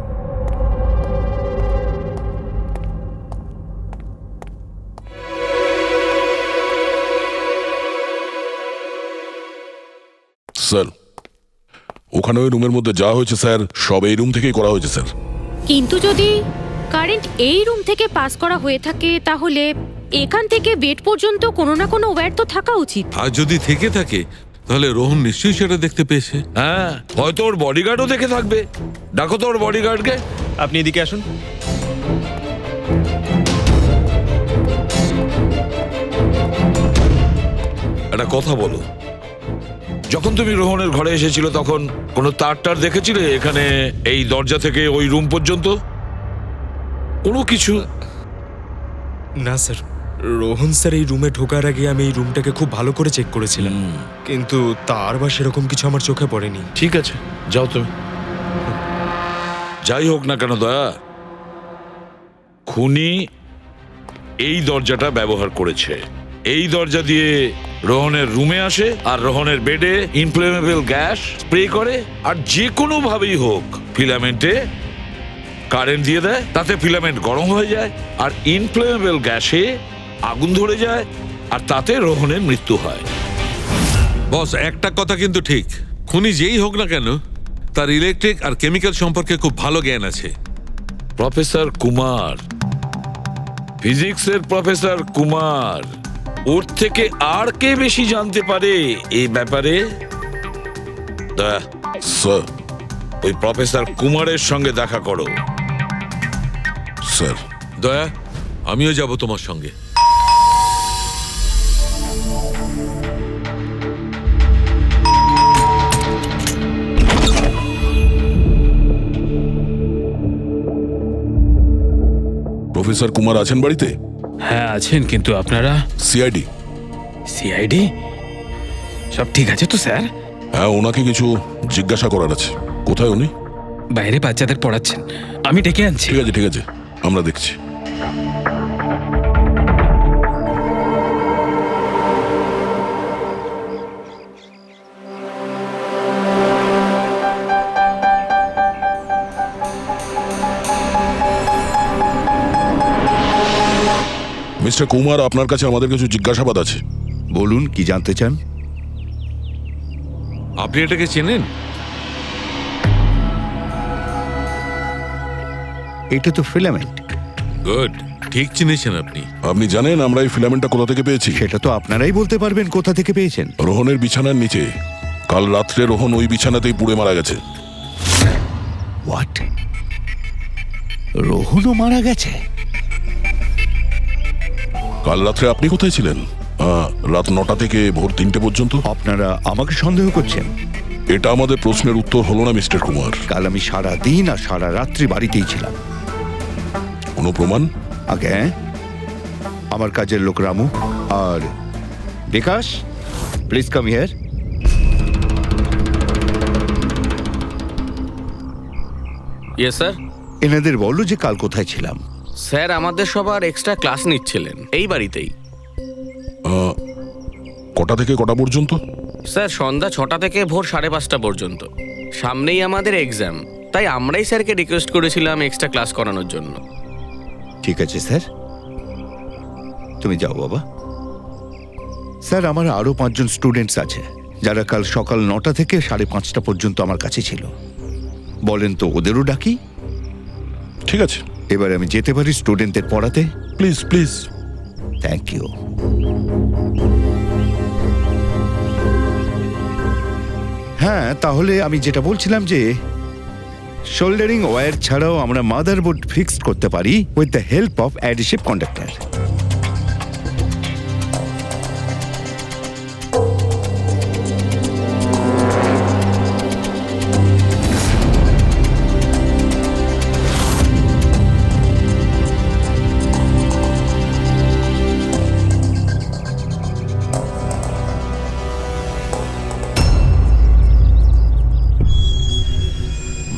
স্যার ওখানে ওই রুমের মধ্যে যা হয়েছে স্যার সব এই রুম থেকেই করা হয়েছে স্যার। কিন্তু যদি কারেন্ট এই রুম থেকে পাস করা হয়ে থাকে তাহলে এখান থেকে বেড পর্যন্ত কোনো না কোনো ওয়্যার তো থাকা উচিত। আর যদি থেকে থাকে তাহলে রোহন নিশ্চয়ই সেটা দেখতে পেয়েছে। হ্যাঁ, হয়তো ওর বডিগার্ডও দেখে থাকবে। ডাকো তো ওর বডিগার্ডকে। আপনি এদিকে আসুন। একটা কথা বলো, যখন তুমি রোহনের ঘরে এসেছিল তখন কোনো তার দেখেছিলে এখানে এই দরজা থেকে ওই রুম পর্যন্ত কোনো কিছু? না স্যার, রোহন স্যার এই রুমে ঢোকার আগে আমি এই রুমটাকে খুব ভালো করে চেক করেছিলাম, কিন্তু তার বা সেরকম কিছু আমার চোখে পড়েনি। ঠিক আছে, যাও তুমি। যাই হোক না কেন দয়া, খুনি এই দরজাটা ব্যবহার করেছে। এই দরজা দিয়ে রোহনের রুমে আসে আর রোহনের বেডে ইনফ্লেমেবল গ্যাস স্প্রে করে, আর যে কোনো ভাবেই হোক ফিলামেন্টে কারেন্ট দিয়ে দেয়, তাতে ফিলামেন্ট গরম হয়ে যায় আর ইনফ্লেমেবল গ্যাসে আগুন ধরে যায় আর তাতে রোহনের মৃত্যু হয়। বস, একটা কথা কিন্তু ঠিক, খুনি যেই হোক না কেন তার ইলেকট্রিক আর কেমিক্যাল সম্পর্কে খুব ভালো জ্ঞান আছে। প্রফেসর কুমার, ফিজিক্সের প্রফেসর কুমার, ওর থেকে আর কে বেশি জানতে পারে এই ব্যাপারে? স্যার ওই প্রফেসর কুমারের সঙ্গে দেখা করো। স্যার দয়া, আমিও যাব তোমার সঙ্গে। প্রফেসর কুমার আছেন বাড়িতে? হ্যাঁ আছেন, কিন্তু আপনারা? সিআইডি। সিআইডি? সব ঠিক আছে তো স্যার? হ্যাঁ, ওনাকে কিছু জিজ্ঞাসা করার আছে। কোথায় উনি? বাইরে বাচ্চাদের পড়াচ্ছেন, আমি ডেকে আনছি। ঠিক আছে ঠিক আছে, আমরা দেখছি। মিস্টার কুমার, আপনার কাছে আমাদের কিছু জিজ্ঞাসাবাদ আছে। বলুন, কি জানতে চান? আপনি এটাকে চেনেন? এটা তো ফিলামেন্ট। গুড, ঠিক চিনেছেন আপনি। আপনি জানেন আমরা এই ফিলামেন্টটা কোথা থেকে পেয়েছি? সেটা তো আপনারাই বলতে পারবেন কোথা থেকে পেয়েছেন। রোহনের বিছানার নিচে। কাল রাত্রে রোহন ওই বিছানাতেই পুড়ে মারা গেছে। হোয়াট? রোহনও মারা গেছে? কাল রাত্রে আপনি কোথায় ছিলেন? রাত 9টা থেকে ভোর 3টে পর্যন্ত। আপনারা আমাকে সন্দেহ করছেন? এটা আমাদের প্রশ্নের উত্তর হলো না মিস্টার কুমার। কাল আমি সারা দিন আর সারা রাত্রি বাড়িতেই ছিলাম। কোনো প্রমাণ? আগে আমার কাজের লোক রামু আর Bikash, please come here. Yes sir. এনাদের বলো যে কাল কোথায় ছিলাম। স্যার, আমাদের সবার এক্সট্রা ক্লাস নিচ্ছিলেন এই বাড়িতেই। কটা থেকে কটা পর্যন্ত? স্যার, সন্ধ্যা 6টা থেকে ভোর 5:30 পর্যন্ত। সামনেই আমাদের এক্সাম, তাই আমরাই স্যারকে রিকোয়েস্ট করেছিলাম এক্সট্রা ক্লাস করানোর জন্য। ঠিক আছে স্যার, তুমি যাও বাবা। স্যার, আমার আরো 5 জন স্টুডেন্টস আছে যারা কাল সকাল 9টা থেকে 5:30 পর্যন্ত আমার কাছে ছিল। বলেন তো ওদেরও ডাকি? ঠিক আছে, এবার আমি যেতে পারি স্টুডেন্টদের পড়াতে? Please please. Thank you. হ্যাঁ, তাহলে আমি যেটা বলছিলাম যে শোল্ডারিং ওয়্যার ছাড়াও আমরা মাদারবোর্ড ফিক্সড করতে পারি with the help of adhesive conductor.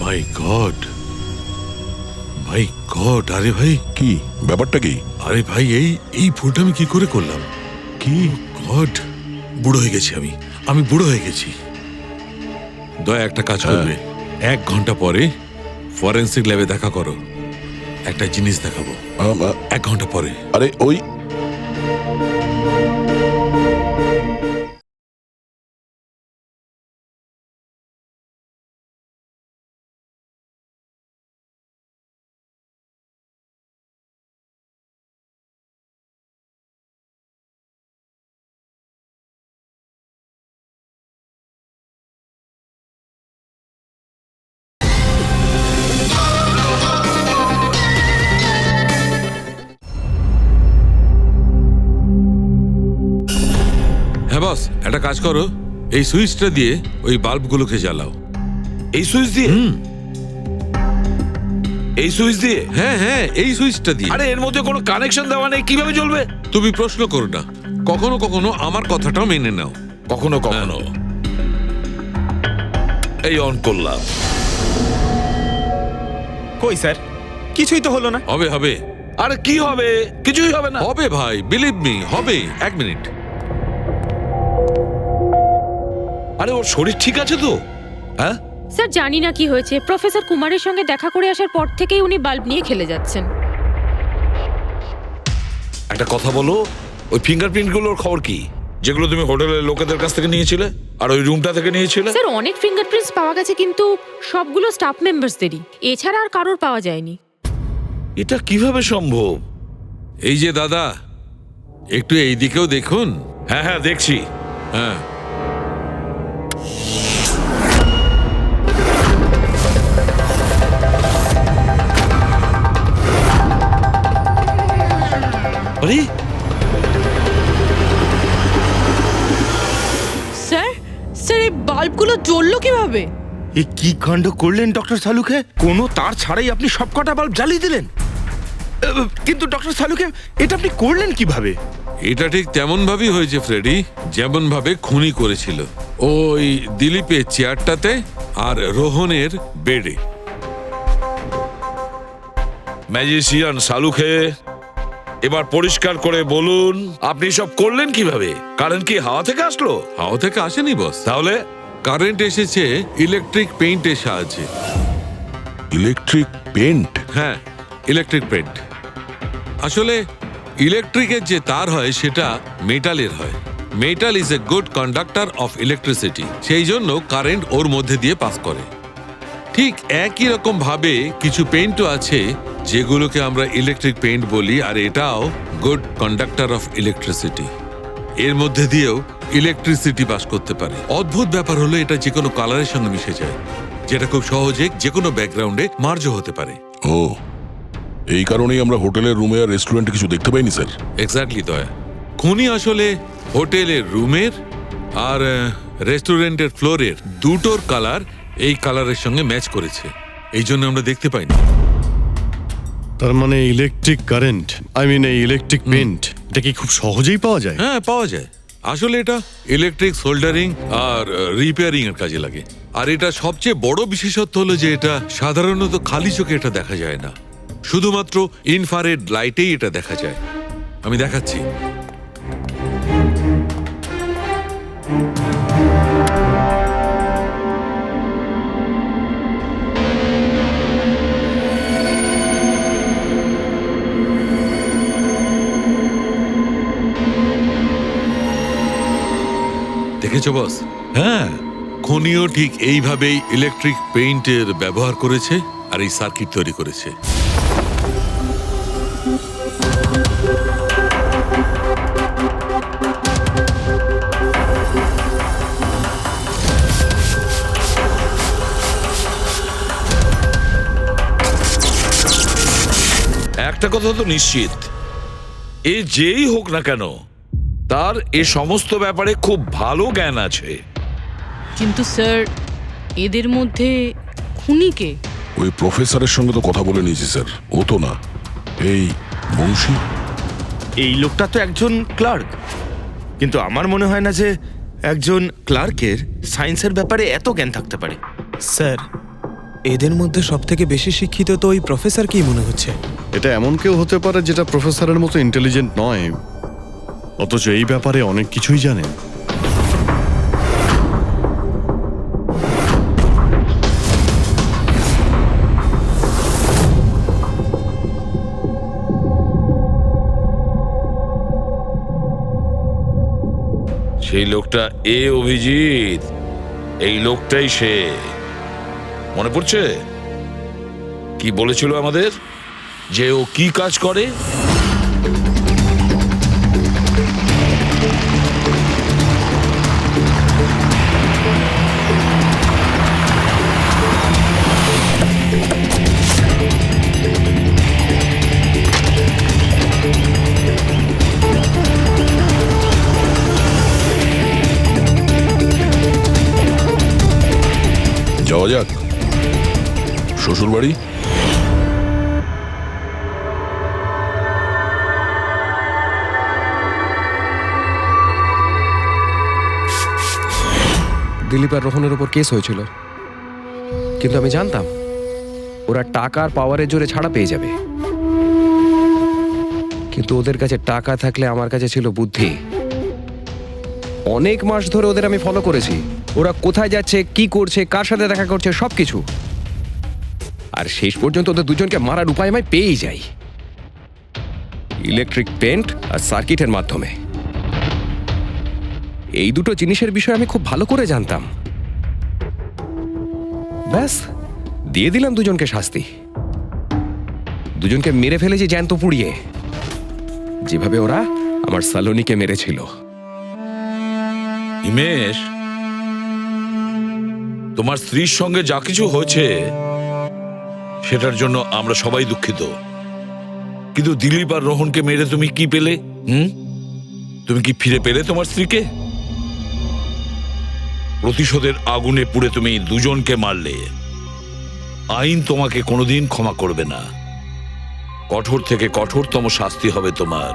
My god, my god! আরে ভাই, কি ব্যাপারটা? কি? আরে ভাই, এই ভুলটা আমি কি করে করলাম? কি গড, বুড়ো হয়ে গেছি আমি বুড়ো হয়ে গেছি। দয়া, একটা কাজ করবে, 1 ঘন্টা পরে ফরেন্সিক ল্যাবে দেখা করো। একটা জিনিস দেখাবো। 1 ঘন্টা পরে। আরে ওই একটা কাজ করো, এই সুইচটা দিয়ে ওই বাল্বগুলোকে জ্বালাও। এই সুইচ দিয়ে? এই সুইচ দিয়ে? হ্যাঁ হ্যাঁ, এই সুইচটা দিয়ে। আরে এর মধ্যে কোনো কানেকশন দেওয়া নেই, কিভাবে জ্বলবে? তুমি প্রশ্ন করো না, কখনো কখনো আমার কথাটাও মেনে নাও। কখনো কখনো। এই অন করলাম। কই স্যার, কিছুই তো হলো না। হবে হবে। আরে কি হবে? কিছুই হবে না। হবে ভাই, বিলিভ মি, হবে। 1 মিনিট। আরে ওর শরীর ঠিক আছে তো? হ্যাঁ স্যার জানি না কি হয়েছে, প্রফেসর কুমারের সঙ্গে দেখা করে আসার পর থেকেই উনি বাল্ব নিয়ে খেলে যাচ্ছেন। একটা কথা বলো, ওই ফিঙ্গারপ্রিন্ট গুলোর খবর কি, যেগুলো তুমি হোটেলের লোকেদের কাছ থেকে নিয়েছিলে আর ওই রুমটা থেকে নিয়েছিলে? স্যার অনেক ফিঙ্গারপ্রিন্টস পাওয়া গেছে, কিন্তু সবগুলো স্টাফ মেম্বারসদেরই, এছাড়া আর কারোর পাওয়া যায়নি। এটা কিভাবে সম্ভব? এই যে দাদা, একটু এই দিকেও দেখুন। হ্যাঁ হ্যাঁ দেখছি। হ্যাঁ, আরে স্যার স্যার এই বাল্বগুলো জ্বললো কিভাবে? এ কি কাণ্ড করলেন ডক্টর সালুকে? কোনো তার ছাড়াই আপনি সবকটা বাল্ব জ্বালিয়ে দিলেন। কিন্তু ডক্টর সালুকে, এটা আপনি করলেন কিভাবে? এটা ঠিক তেমন ভাবেই হয়েছে ফ্রেডি, যেমন ভাবে খুনি করেছিল। ওই দিলীপের চেয়ারটাতে আর রোহনের বেডে। ম্যাজিশিয়ান সালুখে, এবার পরিষ্কার করে বলুন আপনি সব করলেন কিভাবে? কারেন্ট কি হাওয়া থেকে আসলো? হাওয়া থেকে আসেনি বস, তাহলে? কারেন্ট এসেছে ইলেকট্রিক পেইন্টের সাহায্যে। Electric paint? হ্যাঁ, ইলেকট্রিক পেইন্ট। আসলে ইলেকট্রিকের যে তার হয় সেটা মেটালের হয়। Metal is a good conductor of electricity, সেই জন্য কারেন্ট ওর মধ্যে দিয়ে পাস করে। ঠিক একই রকম ভাবে কিছু পেইন্টও আছে যেগুলোকে আমরা ইলেকট্রিক পেইন্ট বলি, আর এটাও গুড কন্ডাক্টর অফ ইলেকট্রিসিটি। এর মধ্যে দিয়েও ইলেকট্রিসিটি পাস করতে পারে। অদ্ভুত ব্যাপার হলো এটা যে কোনো কালারের সঙ্গে মিশে যায়, যেটা খুব সহজে যে কোনো ব্যাকগ্রাউন্ডে মার্জ হতে পারে। ও, এই কারণেই আমরা হোটেলের রুমে আর রেস্টুরেন্টে কিছু দেখতে পাইনি স্যার। এক্স্যাক্টলি দয়া, খুনি আসলে হোটেলের রুমের আর রেস্টুরেন্টের ফ্লোরের দুটোর কালার এই কালারের সঙ্গে ম্যাচ করেছে, এই জন্য আমরা দেখতে পাইনি। তার মানে ইলেকট্রিক কারেন্ট, এই ইলেকট্রিক পেন্ট, এটা কি খুব সহজেই পাওয়া যায়? হ্যাঁ পাওয়া যায়। আসলে এটা ইলেকট্রিক সোল্ডারিং আর রিপেয়ারিং এর কাজে লাগে। আর এটা সবচেয়ে বড় বিশেষত্ব হলো যে এটা সাধারণত খালি চোখে এটা দেখা যায় না, শুধুমাত্র ইনফ্রারেড লাইটেই এটা দেখা যায়। আমি দেখাচ্ছি। দেখেছো বস? হ্যাঁ, খনিও ঠিক এইভাবেই ইলেকট্রিক পেইন্টের ব্যবহার করেছে আর এই সার্কিট তৈরি করেছে। একটা কথা তো নিশ্চিত, এ যেই হোক না কেন তার এ সমস্ত ব্যাপারে খুব ভালো জ্ঞান আছে। কিন্তু স্যার এদের মধ্যে খুনিকে? ওই প্রফেসরের সঙ্গে তো কথা বলে নিয়েছি স্যার, ও তো না। এই বংশী, এই লোকটা তো একজন ক্লার্ক, কিন্তু আমার মনে হয় না যে একজন ক্লার্কের সায়েন্সের ব্যাপারে এত জ্ঞান থাকতে পারে। স্যার, এদের মধ্যে সবথেকে বেশি শিক্ষিত তো ওই প্রফেসরকেই মনে হচ্ছে। এটা এমন কেউ হতে পারে যেটা প্রফেসরের মতো ইন্টেলিজেন্ট নয়, অথচ এই ব্যাপারে অনেক কিছুই জানে। সেই লোকটা এ অভিজিৎ, এই লোকটাই সে। মনে পড়ছে কি বলেছিল আমাদের, যে ও কি কাজ করে? যাওয়া যাক শ্বশুর বাড়ি। দিলীপ আর রোহনের উপর কেস হয়েছিল, কিন্তু আমি জানতাম ওরা টাকার পাওয়ারের জোরে ছাড়া পেয়ে যাবে। কিন্তু ওদের কাছে টাকা থাকলে আমার কাছে ছিল বুদ্ধি। অনেক মাস ধরে ওদের আমি ফলো করেছি, ওরা কোথায় যাচ্ছে, কি করছে, কার সাথে দেখা করছে, সবকিছু। আর শেষ পর্যন্ত ওদের দুজনকে মারার উপায় আমি পেয়েই যাই, ইলেকট্রিক পেন্ট আর সার্কিটের মাধ্যমে। এই দুটো জিনিসের বিষয়ে আমি খুব ভালো করে জানতাম। ব্যাস দিয়ে দিলাম দুজনকে শাস্তি। দুজনকে মেরে ফেলেছি জ্যান্ত পুড়িয়ে, যেভাবে ওরা আমার সালোনিকে মেরেছিল। হিমেশ, তোমার স্ত্রীর সঙ্গে যা কিছু হয়েছে সেটার জন্য আমরা সবাই দুঃখিত, কিন্তু দিলীপ আর রোহনকে মেরে তুমি কি পেলে? তুমি কি ফিরে পেলে তোমার স্ত্রীকে? প্রতিশোধের আগুনে পুড়ে তুমি দুজনকে মারলে। আইন তোমাকে কোনোদিন ক্ষমা করবে না, কঠোর থেকে কঠোরতম শাস্তি হবে তোমার।